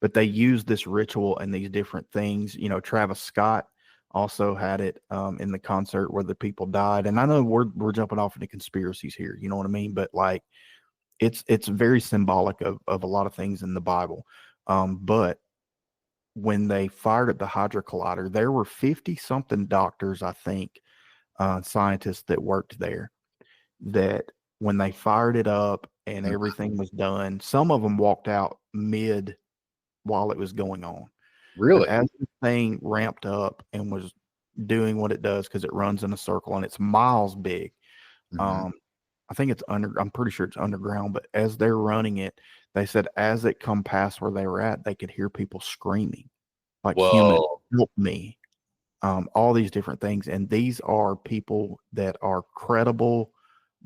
But they use this ritual and these different things. You know, Travis Scott also had it in the concert where the people died. And I know we're jumping off into conspiracies here, you know what I mean? But like, it's very symbolic of a lot of things in the Bible. But when they fired at the Hydra Collider, there were 50 something doctors, I think, scientists that worked there, that when they fired it up and everything was done, some of them walked out mid while it was going on. Really? But as the thing ramped up and was doing what it does, because it runs in a circle and it's miles big, I think it's I'm pretty sure it's underground, but as they're running it, they said as it come past where they were at, they could hear people screaming, like, human, help me. All these different things. And these are people that are credible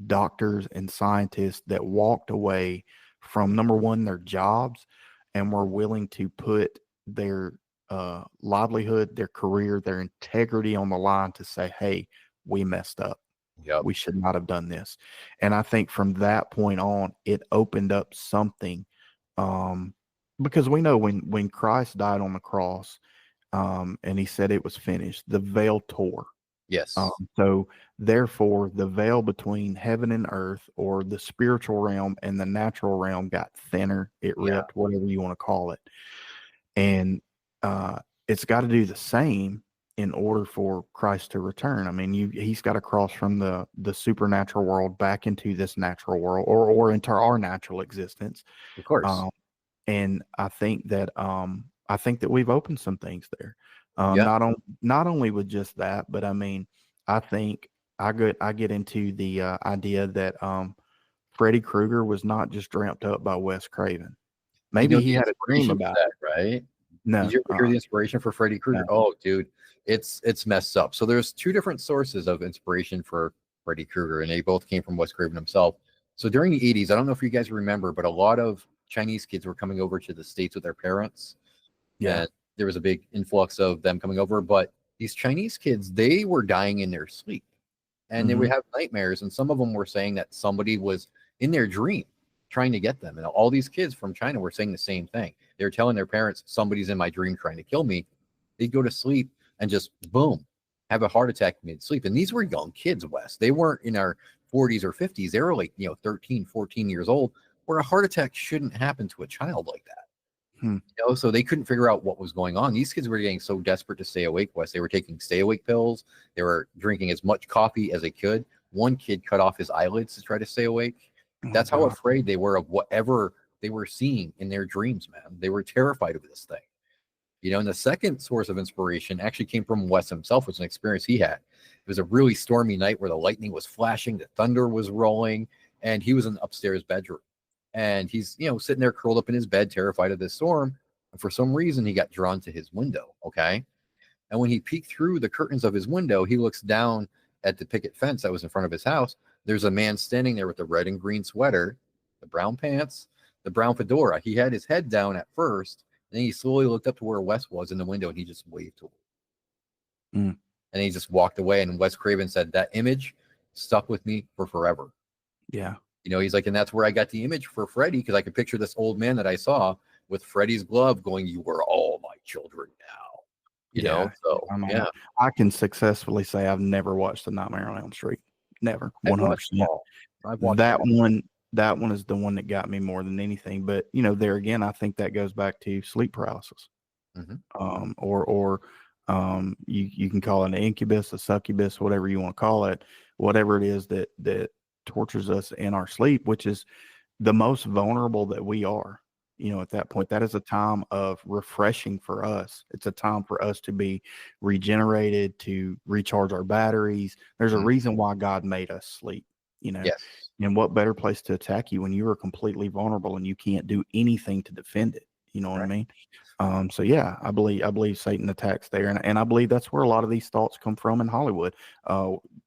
doctors and scientists that walked away from, number one, their jobs, and were willing to put their livelihood, their career, their integrity on the line to say, hey, we messed up. We should not have done this. And I think from that point on, it opened up something, because we know when Christ died on the cross, and he said it was finished, the veil tore. Yes. So therefore, the veil between heaven and earth, or the spiritual realm and the natural realm, got thinner. It ripped, whatever you want to call it. And it's got to do the same in order for Christ to return. I mean, he's got to cross from the supernatural world back into this natural world, or into our natural existence. Of course. And I think that we've opened some things there. Not only with just that, but I mean, I think I get into the idea that Freddy Krueger was not just dreamt up by Wes Craven. Maybe he had a dream about that, right? No. Did you ever hear the inspiration for Freddy Krueger? No. Oh, dude, it's messed up. So there's two different sources of inspiration for Freddy Krueger, and they both came from Wes Craven himself. So during the 80s, I don't know if you guys remember, but a lot of Chinese kids were coming over to the States with their parents. Yeah. And there was a big influx of them coming over. But these Chinese kids, they were dying in their sleep. and they would have nightmares. And some of them were saying that somebody was in their dream trying to get them. And all these kids from China were saying the same thing. They were telling their parents, somebody's in my dream trying to kill me. They'd go to sleep and just boom, have a heart attack mid-sleep. And these were young kids, Wes. They weren't in our 40s or 50s. They were like, 13, 14 years old, where a heart attack shouldn't happen to a child like that. So they couldn't figure out what was going on. These kids were getting so desperate to stay awake, Wes. They were taking stay awake pills. They were drinking as much coffee as they could. One kid cut off his eyelids to try to stay awake. That's how afraid they were of whatever they were seeing in their dreams, man. They were terrified of this thing. And the second source of inspiration actually came from Wes himself. It was an experience he had. It was a really stormy night where the lightning was flashing, the thunder was rolling, and he was in the upstairs bedroom. And he's, sitting there curled up in his bed, terrified of this storm. And for some reason, he got drawn to his window, okay? And when he peeked through the curtains of his window, he looks down at the picket fence that was in front of his house. There's a man standing there with the red and green sweater, the brown pants, the brown fedora. He had his head down at first, and then he slowly looked up to where Wes was in the window, and he just waved to him. And he just walked away. And Wes Craven said, that image stuck with me for forever. Yeah. He's like, and that's where I got the image for Freddy, because I could picture this old man that I saw with Freddy's glove going, you were all my children now. So I can successfully say I've never watched The Nightmare on Elm Street. Never. 100%. I've watched that one. That one is the one that got me more than anything. But there again, I think that goes back to sleep paralysis. Or you can call it an incubus, a succubus, whatever you want to call it, whatever it is that tortures us in our sleep, which is the most vulnerable that we are. At that point, that is a time of refreshing for us. It's a time for us to be regenerated, to recharge our batteries. There's a reason why God made us sleep, Yes. And what better place to attack you when you are completely vulnerable and you can't do anything to defend it? You know what I mean? So yeah, I believe Satan attacks there. And I believe that's where a lot of these thoughts come from in Hollywood.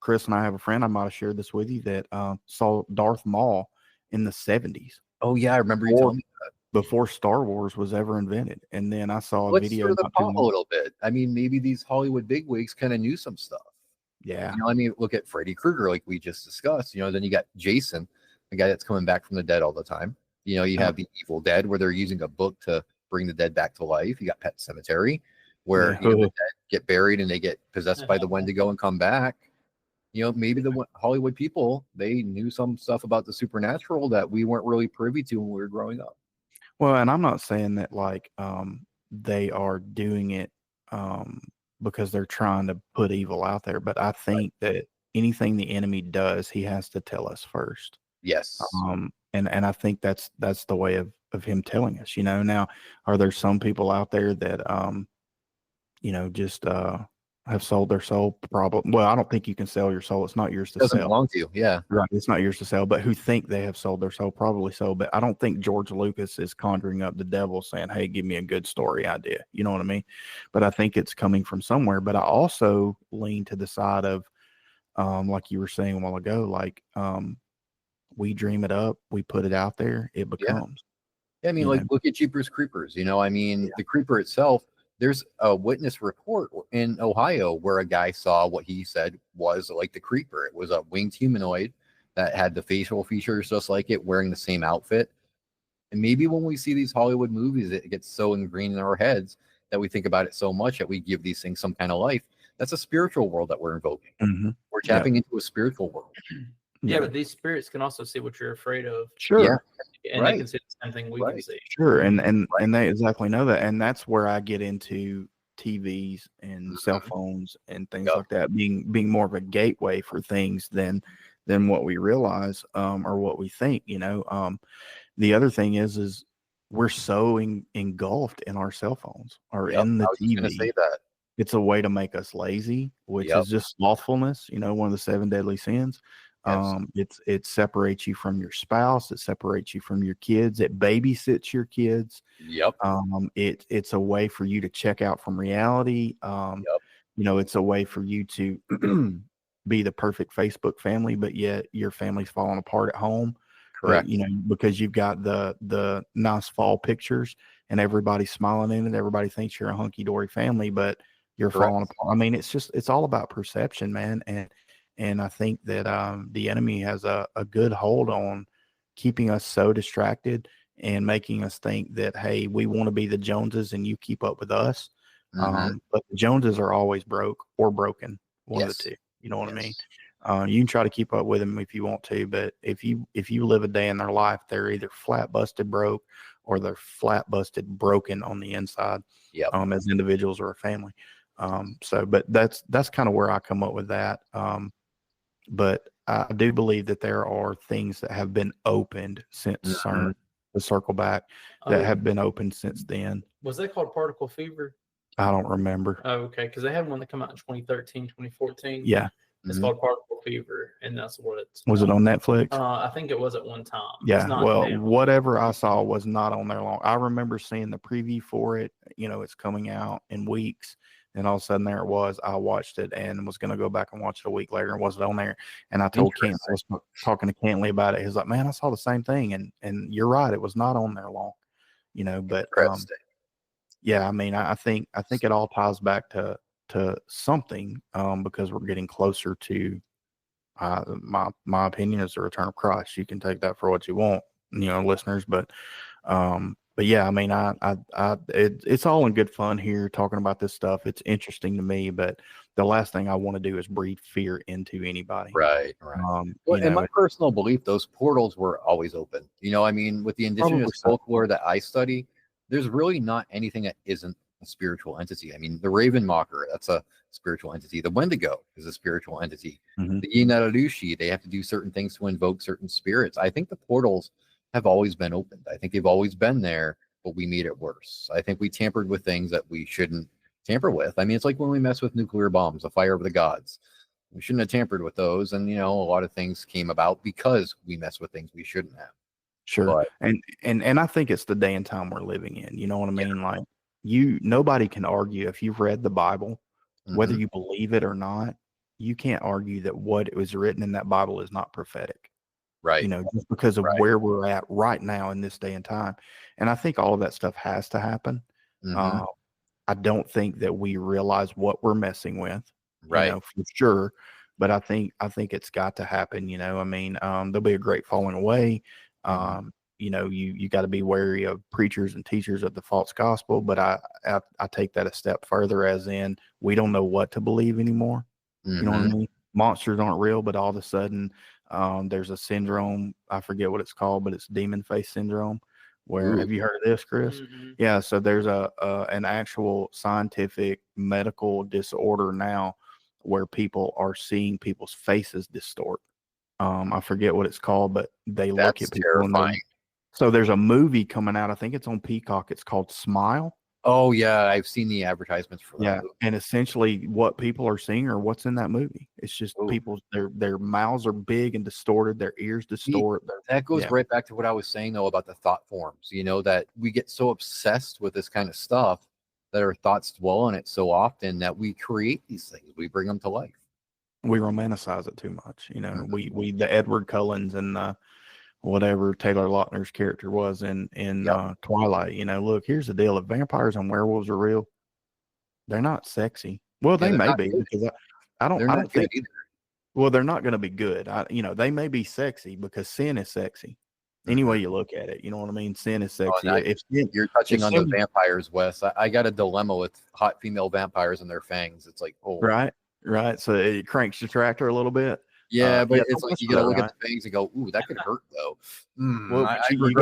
Chris and I have a friend, I might've shared this with you, that saw Darth Maul in the 70s. Oh yeah. I remember you telling me that. Before Star Wars was ever invented. And then I saw a video. Let's stir the pot a little bit. I mean, maybe these Hollywood bigwigs kind of knew some stuff. Yeah. Look at Freddy Krueger, like we just discussed. Then you got Jason, the guy that's coming back from the dead all the time. You have the Evil Dead, where they're using a book to bring the dead back to life. You got Pet Sematary, where the dead get buried and they get possessed by the Wendigo and come back. Maybe the Hollywood people, they knew some stuff about the supernatural that we weren't really privy to when we were growing up. Well, and I'm not saying that they are doing it because they're trying to put evil out there, but I think that anything the enemy does, he has to tell us first. Yes. And I think that's the way of him telling us. Now, are there some people out there that just have sold their soul? Probably. Well, I don't think you can sell your soul. It's not yours to sell. Doesn't belong to you. Yeah. Right. It's not yours to sell, but who think they have sold their soul? Probably so. But I don't think George Lucas is conjuring up the devil saying, hey, give me a good story idea. You know what I mean? But I think it's coming from somewhere. But I also lean to the side of, like you were saying a while ago, we dream it up, we put it out there, it becomes. Yeah. I mean, look at Jeepers Creepers. The creeper itself. There's a witness report in Ohio where a guy saw what he said was like the creeper. It was a winged humanoid that had the facial features just like it, wearing the same outfit. And maybe when we see these Hollywood movies, it gets so ingrained in our heads that we think about it so much that we give these things some kind of life. That's a spiritual world that we're invoking. We're tapping into a spiritual world. Yeah, but these spirits can also see what you're afraid of. Sure. Yeah. And they can see the same thing we can see. Sure. And they exactly know that. And that's where I get into TVs and cell phones and things like that being more of a gateway for things than what we realize or what we think. The other thing is we're so engulfed in our cell phones or in the TV. I was gonna say that. It's a way to make us lazy, which is just slothfulness, one of the 7 deadly sins. It separates you from your spouse. It separates you from your kids. It babysits your kids. Yep. It's a way for you to check out from reality. It's a way for you to be the perfect Facebook family, but yet your family's falling apart at home. Correct. Because you've got the nice fall pictures and everybody's smiling in it. Everybody thinks you're a hunky dory family, but you're falling apart. I mean, it's all about perception, man. and I think that the enemy has a good hold on keeping us so distracted and making us think that, hey, we want to be the Joneses and you keep up with us. But the Joneses are always broke or broken, one of the two. You know what I mean? You can try to keep up with them if you want to, but if you live a day in their life, they're either flat busted broke or they're flat busted broken on the inside. As individuals or a family. But that's kind of where I come up with that. But I do believe that there are things that have been opened since CERN, to circle back, that have been opened since then. Was that called Particle Fever? I don't remember. Oh, okay, because they had one that came out in 2013, 2014. Yeah. It's called Particle Fever, and that's what it's Was it on Netflix? I think it was at one time. Yeah, well, whatever I saw was not on there long. I remember seeing the preview for it. It's coming out in weeks, and all of a sudden there it was. I watched it and was going to go back and watch it a week later, and wasn't on there. And I told Kent, I was talking to Cantley about it. He was like, "Man, I saw the same thing," and you're right, it was not on there long. But yeah, I mean, I think it all ties back to something, because we're getting closer to. My opinion is the return of Christ. You can take that for what you want, listeners. But yeah, I mean, it's all in good fun here talking about this stuff. It's interesting to me, but the last thing I want to do is breed fear into anybody. Right. Well, in my personal belief, those portals were always open. I mean, with the indigenous folklore that I study, there's really not anything that isn't a spiritual entity. I mean, the Raven Mocker, that's a spiritual entity. The Wendigo is a spiritual entity. The Yinaralushi, they have to do certain things to invoke certain spirits. I think the portals have always been opened. I think they've always been there, but we made it worse. I think we tampered with things that we shouldn't tamper with. I mean, it's like when we mess with nuclear bombs, the fire of the gods. We shouldn't have tampered with those. And, a lot of things came about because we mess with things we shouldn't have. Sure. But, and I think it's the day and time we're living in. You know what I mean? Yeah. Like, nobody can argue if you've read the Bible, whether you believe it or not. You can't argue that what was written in that Bible is not prophetic. Right. Just because of where we're at right now in this day and time. And I think all of that stuff has to happen. I don't think that we realize what we're messing with, for sure. But I think it's got to happen. I mean, there'll be a great falling away. You got to be wary of preachers and teachers of the false gospel. But I take that a step further, as in, we don't know what to believe anymore. You know what I mean? Monsters aren't real, but all of a sudden, there's a syndrome. I forget what it's called, but it's demon face syndrome. Where have you heard of this, Chris? Yeah. So there's an actual scientific medical disorder now where people are seeing people's faces distort. I forget what it's called, but they look at people. Terrifying. So there's a movie coming out. I think it's on Peacock. It's called Smile. Oh yeah, I've seen the advertisements for that. Yeah, and essentially what people are seeing or what's in that movie. It's just people, their mouths are big and distorted, their ears distort. That goes right back to what I was saying though about the thought forms. That we get so obsessed with this kind of stuff that our thoughts dwell on it so often that we create these things. We bring them to life. We romanticize it too much. We the Edward Cullens and whatever Taylor Lautner's character was in Twilight. Look, here's the deal: if vampires and werewolves are real, they're not sexy. Well, they may be, because I don't think either. Well, they're not going to be good. They may be sexy because sin is sexy. Any way you look at it, you know what I mean? Sin is sexy. You're touching on the vampires, Wes. I got a dilemma with hot female vampires and their fangs. It's like, right. So it cranks your tractor a little bit. Yeah, but it's like you gotta look at the fangs and go, "Ooh, that could hurt though." Well, you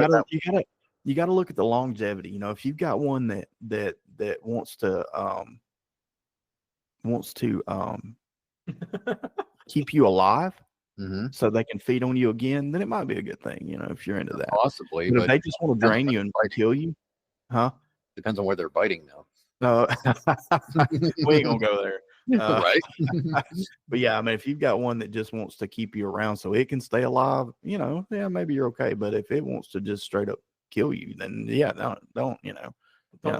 gotta look at the longevity. If you've got one that wants to keep you alive, so they can feed on you again, then it might be a good thing. If you're into that, possibly. But if they just want to drain you and kill you, depends on where they're biting now. No, we ain't gonna go there. Right. But yeah, I mean, if you've got one that just wants to keep you around so it can stay alive, maybe you're okay. But if it wants to just straight up kill you, then don't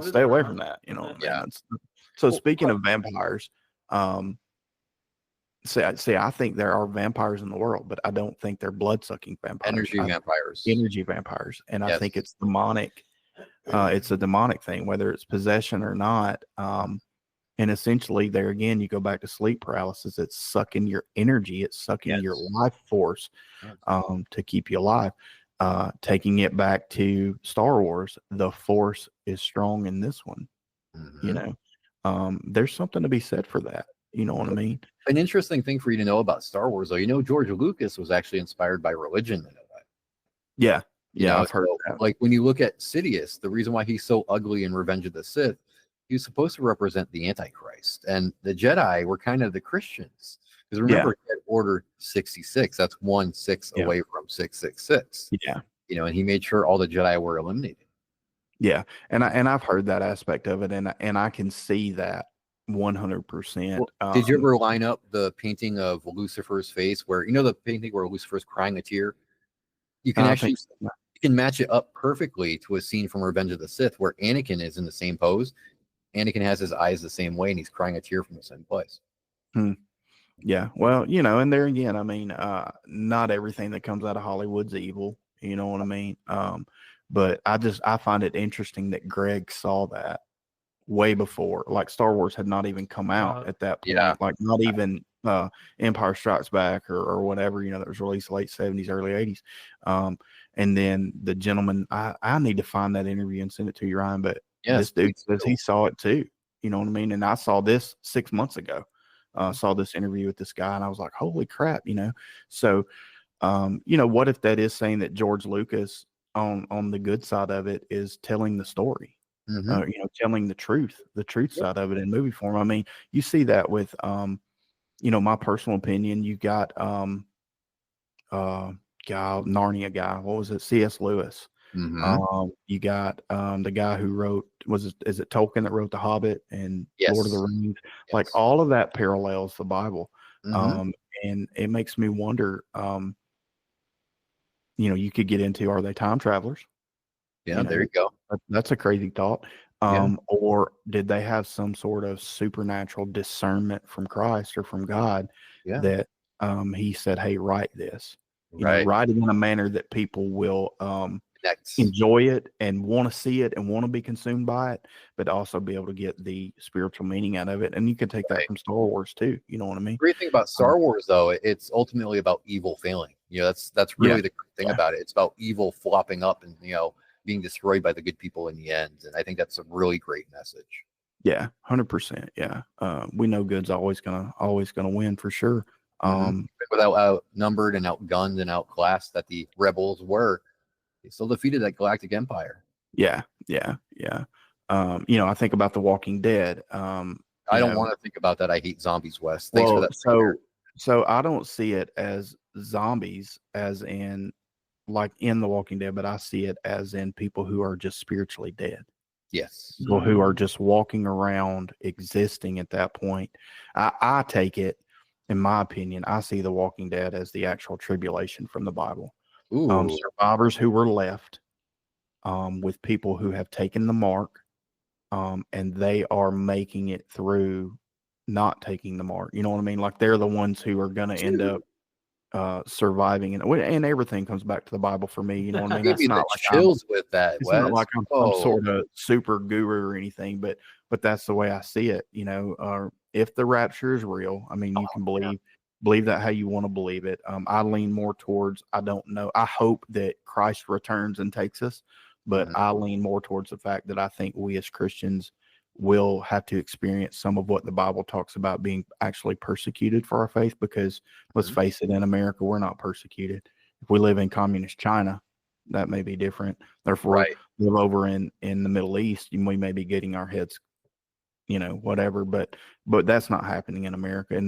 stay away from that. So speaking of vampires, see, I think there are vampires in the world, but I don't think they're blood-sucking vampires. Energy vampires. And I think it's demonic. It's a demonic thing, whether it's possession or not. And essentially, there again, you go back to sleep paralysis. It's sucking your energy. It's sucking your life force to keep you alive. Taking it back to Star Wars, the Force is strong in this one. You know, there's something to be said for that. You know what I mean? An interesting thing for you to know about Star Wars, though, George Lucas was actually inspired by religion in a way. Yeah. Yeah, I've heard that. Like when you look at Sidious, the reason why he's so ugly in Revenge of the Sith, he was supposed to represent the Antichrist. And the Jedi were kind of the Christians. Because remember, he had Order 66. That's 1/6 away from 666. Yeah. And he made sure all the Jedi were eliminated. Yeah. And I've heard that aspect of it, and I can see that 100%. Did you ever line up the painting of Lucifer's face where the painting where Lucifer's crying a tear? You can actually you can match it up perfectly to a scene from Revenge of the Sith where Anakin is in the same pose. Anakin has his eyes the same way and he's crying a tear from the same place. Yeah. Well, and there again, I mean, not everything that comes out of Hollywood's evil. You know what I mean? But I find it interesting that Greg saw that way before, like Star Wars had not even come out at that point. Yeah. Like not even Empire Strikes Back or whatever, that was released late 70s, early 80s. And then the gentleman, I need to find that interview and send it to you, Ryan, but this dude says he saw it too. You know what I mean? And I saw this 6 months ago. Saw this interview with this guy and I was like, holy crap, So, what if that is saying that George Lucas on the good side of it is telling the story, telling the truth side of it in movie form. I mean, you see that with, my personal opinion, you got, Narnia guy, what was it? C.S. Lewis. You got the guy who wrote, is it Tolkien that wrote The Hobbit and Lord of the Rings? Like all of that parallels the Bible. And it makes me wonder, you could get into, are they time travelers? Yeah, there you go. That's a crazy thought. Or did they have some sort of supernatural discernment from Christ or from God that he said, hey, write this, write it in a manner that people will enjoy it and want to see it and want to be consumed by it, but also be able to get the spiritual meaning out of it. And you can take that from Star Wars too. You know what I mean? The great thing about Star Wars, though, it's ultimately about evil failing. That's really the great thing about it. It's about evil flopping up and being destroyed by the good people in the end. And I think that's a really great message. Yeah, 100%. Yeah, we know good's always gonna win for sure. Without outnumbered and outgunned and outclassed that the rebels were, they still defeated that galactic empire. Yeah. I think about The Walking Dead. I don't want to think about that. I hate zombies, Wes. Thanks for that. So I don't see it as zombies, as in like in The Walking Dead, but I see it as in people who are just spiritually dead. Yes. People who are just walking around existing at that point. I take it, in my opinion, I see The Walking Dead as the actual tribulation from the Bible. Survivors who were left with people who have taken the mark, and they are making it through not taking the mark. You know what I mean? Like they're the ones who are going to end up surviving, and everything comes back to the Bible for me. You know what I mean? That's not like chills with that. It's not like I'm some sort of super guru or anything, but that's the way I see it. If the rapture is real, I mean, you can believe that how you want to believe it. I lean more towards, I don't know. I hope that Christ returns and takes us, but I lean more towards the fact that I think we as Christians will have to experience some of what the Bible talks about, being actually persecuted for our faith, because let's face it, in America, we're not persecuted. If we live in communist China, that may be different. Therefore, live over in the Middle East, and we may be getting our heads, whatever, but that's not happening in America.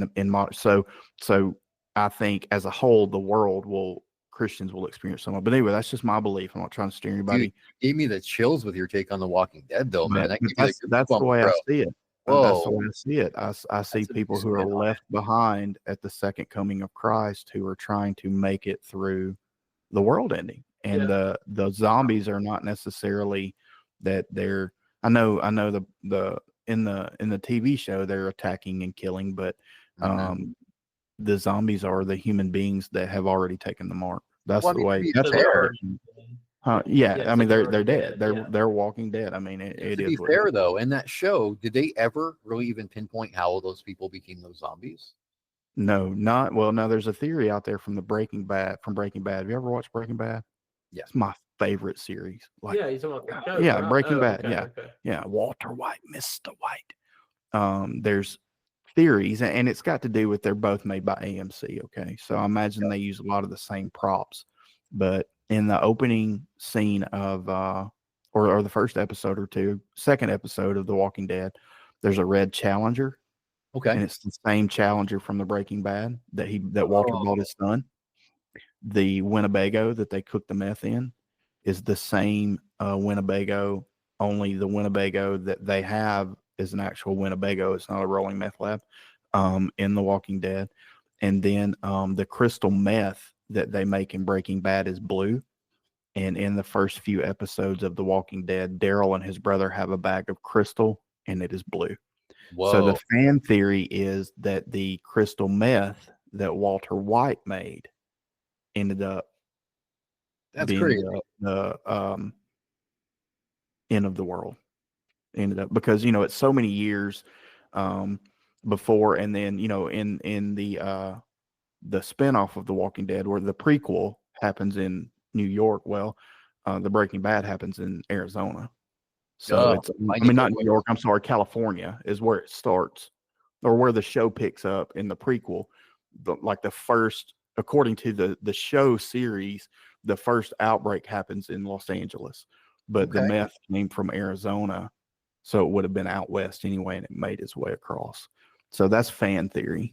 So I think as a whole, Christians will experience some of it. But anyway, that's just my belief. I'm not trying to steer anybody. You gave me the chills with your take on The Walking Dead, though, man. That's the way I see it. That's the way I see it. I see people who are left behind at the second coming of Christ who are trying to make it through the world ending. And the zombies are not necessarily that they're. I know the in the TV show they're attacking and killing, but the zombies are the human beings that have already taken the mark. That's the way. That's fair. Yeah, I mean they're already dead. dead, They're Walking Dead. I mean it To is be what it fair, is. though, in that show, did they ever really even pinpoint how those people became those zombies? No, not well. No, there's a theory out there from Breaking Bad. Have you ever watched Breaking Bad? Yeah. It's my favorite series. Like, yeah, he's talking about the show, yeah, right? Breaking Oh, Bad. okay, Yeah, okay. yeah. Walter White, Mr. White. There's theories, and it's got to do with they're both made by AMC. Okay, so I imagine they use a lot of the same props, but in the opening scene of or the first episode or second episode of The Walking Dead, there's a red Challenger, Okay. and it's the same Challenger from the Breaking Bad that Walter bought his son. The Winnebago that they cooked the meth in is the same Winnebago, only the Winnebago that they have is an actual Winnebago. It's not a rolling meth lab in The Walking Dead. And then the crystal meth that they make in Breaking Bad is blue. And in the first few episodes of The Walking Dead, Daryl and his brother have a bag of crystal, and it is blue. Whoa. So the fan theory is that the crystal meth that Walter White made ended up That's being crazy. the end of the world. Ended up because it's so many years before, and then in the spinoff of The Walking Dead, where the prequel happens in New York. Well, the Breaking Bad happens in Arizona. So it's not New York. I'm sorry, California is where it starts, or where the show picks up in the prequel. The first, according to the show series, the first outbreak happens in Los Angeles, but the meth came from Arizona, so it would have been out west anyway, and it made its way across. So that's fan theory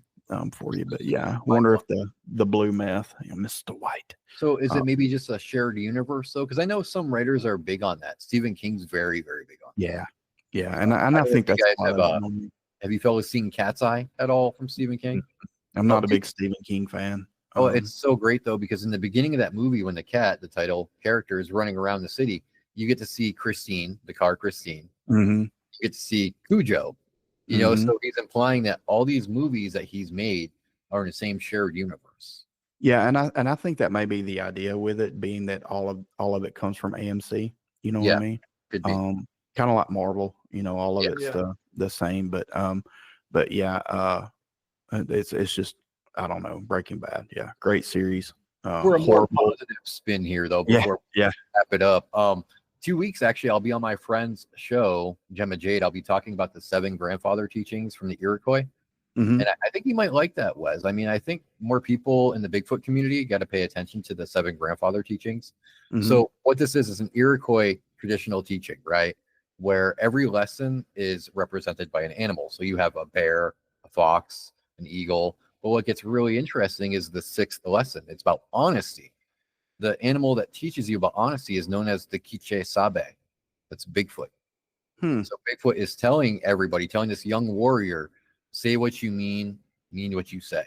for you. But yeah, I wonder if the blue meth, Mr. White. So is it maybe just a shared universe though? Because I know some writers are big on that. Stephen King's very, very big on that. Yeah, and I think that's have you fellas seen Cat's Eye at all from Stephen King? I'm not a big Stephen King fan. Oh, it's so great though, because in the beginning of that movie, when the cat, the title character, is running around the city, you get to see Christine, the car Christine. Mm-hmm. You get to see Cujo. So he's implying that all these movies that he's made are in the same shared universe. Yeah, and I think that may be the idea with it, being that all of it comes from AMC. You know what I mean? Could be. Kind of like Marvel. All of it's the same, but yeah, it's just, I don't know, Breaking Bad. Yeah, great series. We're a more positive spin here though. Before we wrap it up, 2 weeks actually, I'll be on my friend's show, Gemma Jade. I'll be talking about the 7 grandfather teachings from the Iroquois. And I think you might like that, Wes. I mean, I think more people in the Bigfoot community got to pay attention to the 7 grandfather teachings. So what this is an Iroquois traditional teaching, right? Where every lesson is represented by an animal. So you have a bear, a fox, an eagle. But what gets really interesting is the 6th lesson. It's about honesty. The animal that teaches you about honesty is known as the Quiche Sabe. That's Bigfoot. So Bigfoot is telling everybody, telling this young warrior, say what you mean what you say.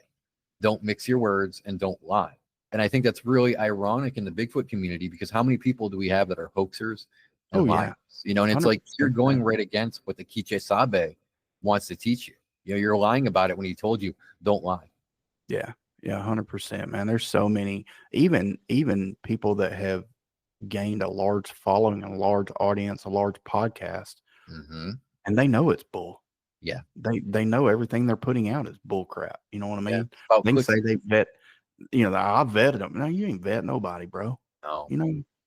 Don't mix your words and don't lie. And I think that's really ironic in the Bigfoot community, because how many people do we have that are hoaxers and liars? And it's like you're going right against what the Quiche Sabe wants to teach you. You're lying about it when he told you don't lie. Yeah, 100%, man. There's so many, even people that have gained a large following, a large audience, a large podcast, and they know it's bull. Yeah, they know everything they're putting out is bull crap. You know what I mean? Yeah. They can say they vet. I vetted them. No, you ain't vet nobody, bro. No,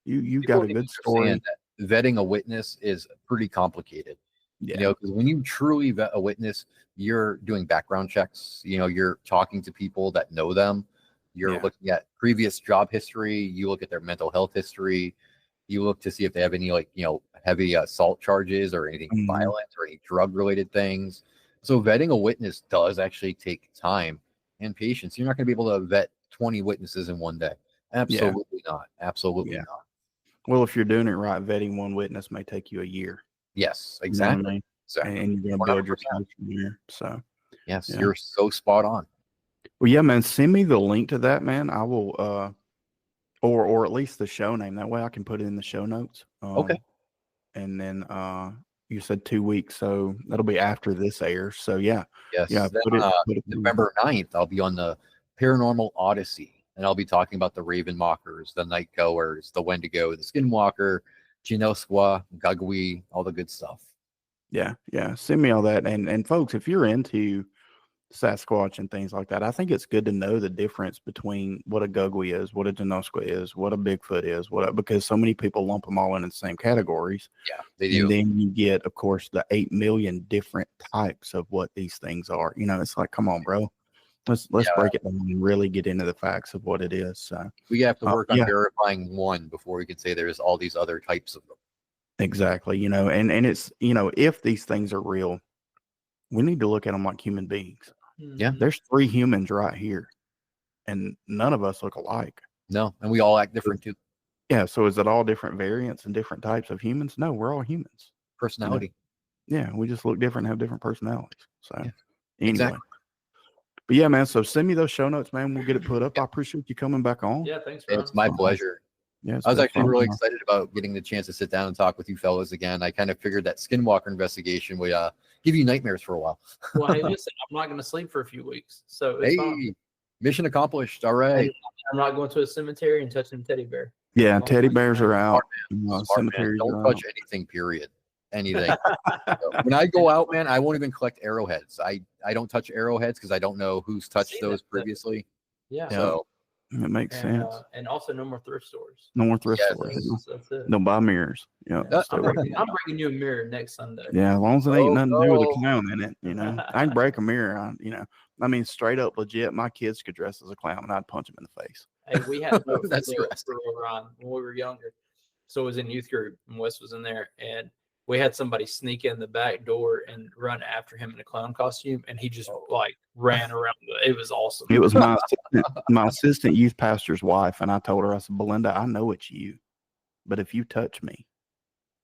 you got a good story. Vetting a witness is pretty complicated. Yeah. Because when you truly vet a witness, you're doing background checks. You're talking to people that know them. You're looking at previous job history. You look at their mental health history. You look to see if they have any heavy assault charges or anything violent or any drug related things. So vetting a witness does actually take time and patience. You're not going to be able to vet 20 witnesses in one day. Absolutely not. Absolutely not. Well, if you're doing it right, vetting one witness may take you a year. Yes, exactly. You know what I mean? Exactly. And you're going to build your case from here. So, yes, you're so spot on. Well, yeah, man, send me the link to that, man. I will, or at least the show name. That way I can put it in the show notes. Okay. And then you said 2 weeks, so that'll be after this airs. So, yeah. Yes. Yeah. Then, November 9th, I'll be on the Paranormal Odyssey. and I'll be talking about the Raven Mockers, the Night Goers, the Wendigo, the Skinwalker, Genosqua, Gugui, all the good stuff. Yeah, send me all that. And folks, if you're into Sasquatch and things like that, I think it's good to know the difference between what a Gugui is, what a Genosqua is, what a Bigfoot is, because so many people lump them all in the same categories. Yeah, they do. And then you get, of course, the 8 million different types of what these things are. You know, it's like, come on, bro. Let's break it down and really get into the facts of what it is. So we have to work on verifying one before we can say there's all these other types of them. Exactly. You know, and it's, you know, if these things are real, we need to look at them like human beings. Yeah. There's 3 humans right here, and none of us look alike. No, and we all act different too. Yeah. So is it all different variants and different types of humans? No, we're all humans. Personality. You know? Yeah. We just look different and have different personalities. So anyway. Exactly. But yeah, man. So send me those show notes, man. We'll get it put up. I appreciate you coming back on. Yeah, thanks. It's my pleasure. Yeah, I was actually really excited about getting the chance to sit down and talk with you fellas again. I kind of figured that Skinwalker investigation would give you nightmares for a while. Well, hey, listen, I'm not going to sleep for a few weeks, so it's fine. Mission accomplished. All right. I'm not going to a cemetery and touching a teddy bear. Yeah, teddy bears are out. Cemeteries don't touch anything. Period. Anything. When I go out, man, I won't even collect arrowheads. I don't touch arrowheads because I don't know who's touched those previously. Yeah. So it makes sense. And also no more thrift stores. No more thrift stores. That's it. Don't buy mirrors. Yeah. I'm bringing you a mirror next Sunday. Yeah, as long as it ain't nothing to do with a clown in it, you know. I can break a mirror, I mean, straight up legit, my kids could dress as a clown and I'd punch them in the face. Hey, we had that's when we were younger. So it was in youth group and Wes was in there, and we had somebody sneak in the back door and run after him in a clown costume, and he just like ran around. It was awesome. It was my assistant youth pastor's wife, and I told her, I said, Belinda, I know it's you, but if you touch me,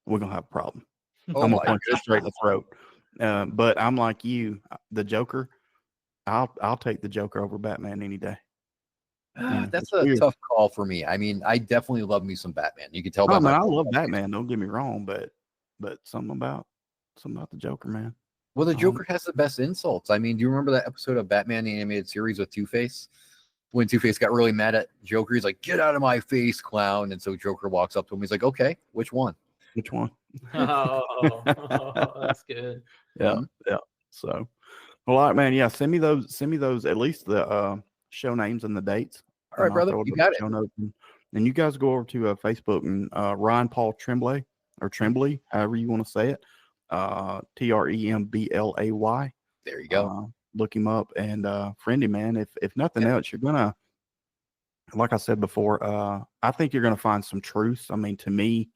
we're gonna have a problem. I'm gonna punch you straight in the throat. But I'm like you, the Joker. I'll take the Joker over Batman any day. That's a tough call for me. I mean, I definitely love me some Batman. You can tell by I love Batman. Don't get me wrong, but something about the Joker, man. Well, the Joker has the best insults. I mean, do you remember that episode of Batman the Animated Series with Two-Face? When Two-Face got really mad at Joker, he's like, "Get out of my face, clown!" And so Joker walks up to him. He's like, "Okay, which one?" Which one? Oh, that's good. Yeah. So, well, all right, man. Yeah, send me those. At least the show names and the dates. All right, brother. You got it. And you guys go over to Facebook and Ryan Paul Tremblay or Tremblay, however you want to say it. TREMBLAY. There you go. Look him up and friend him, man. If nothing else, you're gonna, like I said before, I think you're gonna find some truths. I mean, to me,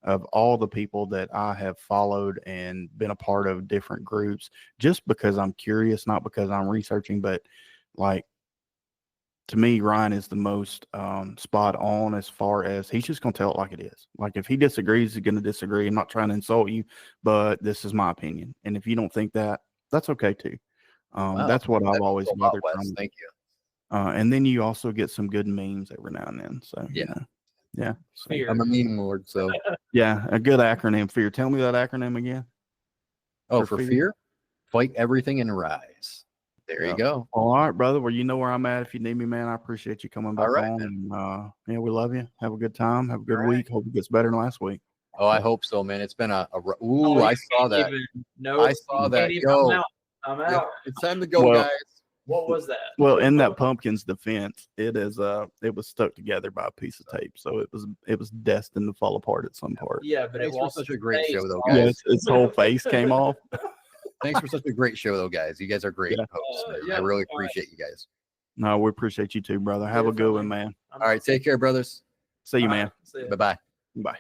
of all the people that I have followed and been a part of different groups, just because I'm curious, not because I'm researching, but like, to me, Ryan is the most spot on as far as he's just going to tell it like it is. Like, if he disagrees, he's going to disagree. I'm not trying to insult you, but this is my opinion. And if you don't think that, that's okay too. That's what I've always bothered from. Thank you. And then you also get some good memes every now and then. So, yeah. So, I'm a meme lord. So, yeah, a good acronym, FEAR. Tell me that acronym again. Oh, for FEAR? Fight everything and rise. There you go. All right, brother. Well, you know where I'm at. If you need me, man, I appreciate you coming back on. And, we love you. Have a good time. Have a good week. Hope it gets better than last week. Oh, I hope so, man. It's been I saw that. I saw that. Yo, I'm out. It's time to go, guys. What was that? Well, in that pumpkin's defense, it was stuck together by a piece of tape, so it was destined to fall apart at some part. Yeah, but it was such a great show, though, guys. Its whole face came off. Thanks for such a great show, though, guys. You guys are great hosts. I really appreciate you guys. No, we appreciate you too, brother. Have a good one, man. All right, take care, brothers. See you, man. Bye-bye. Bye.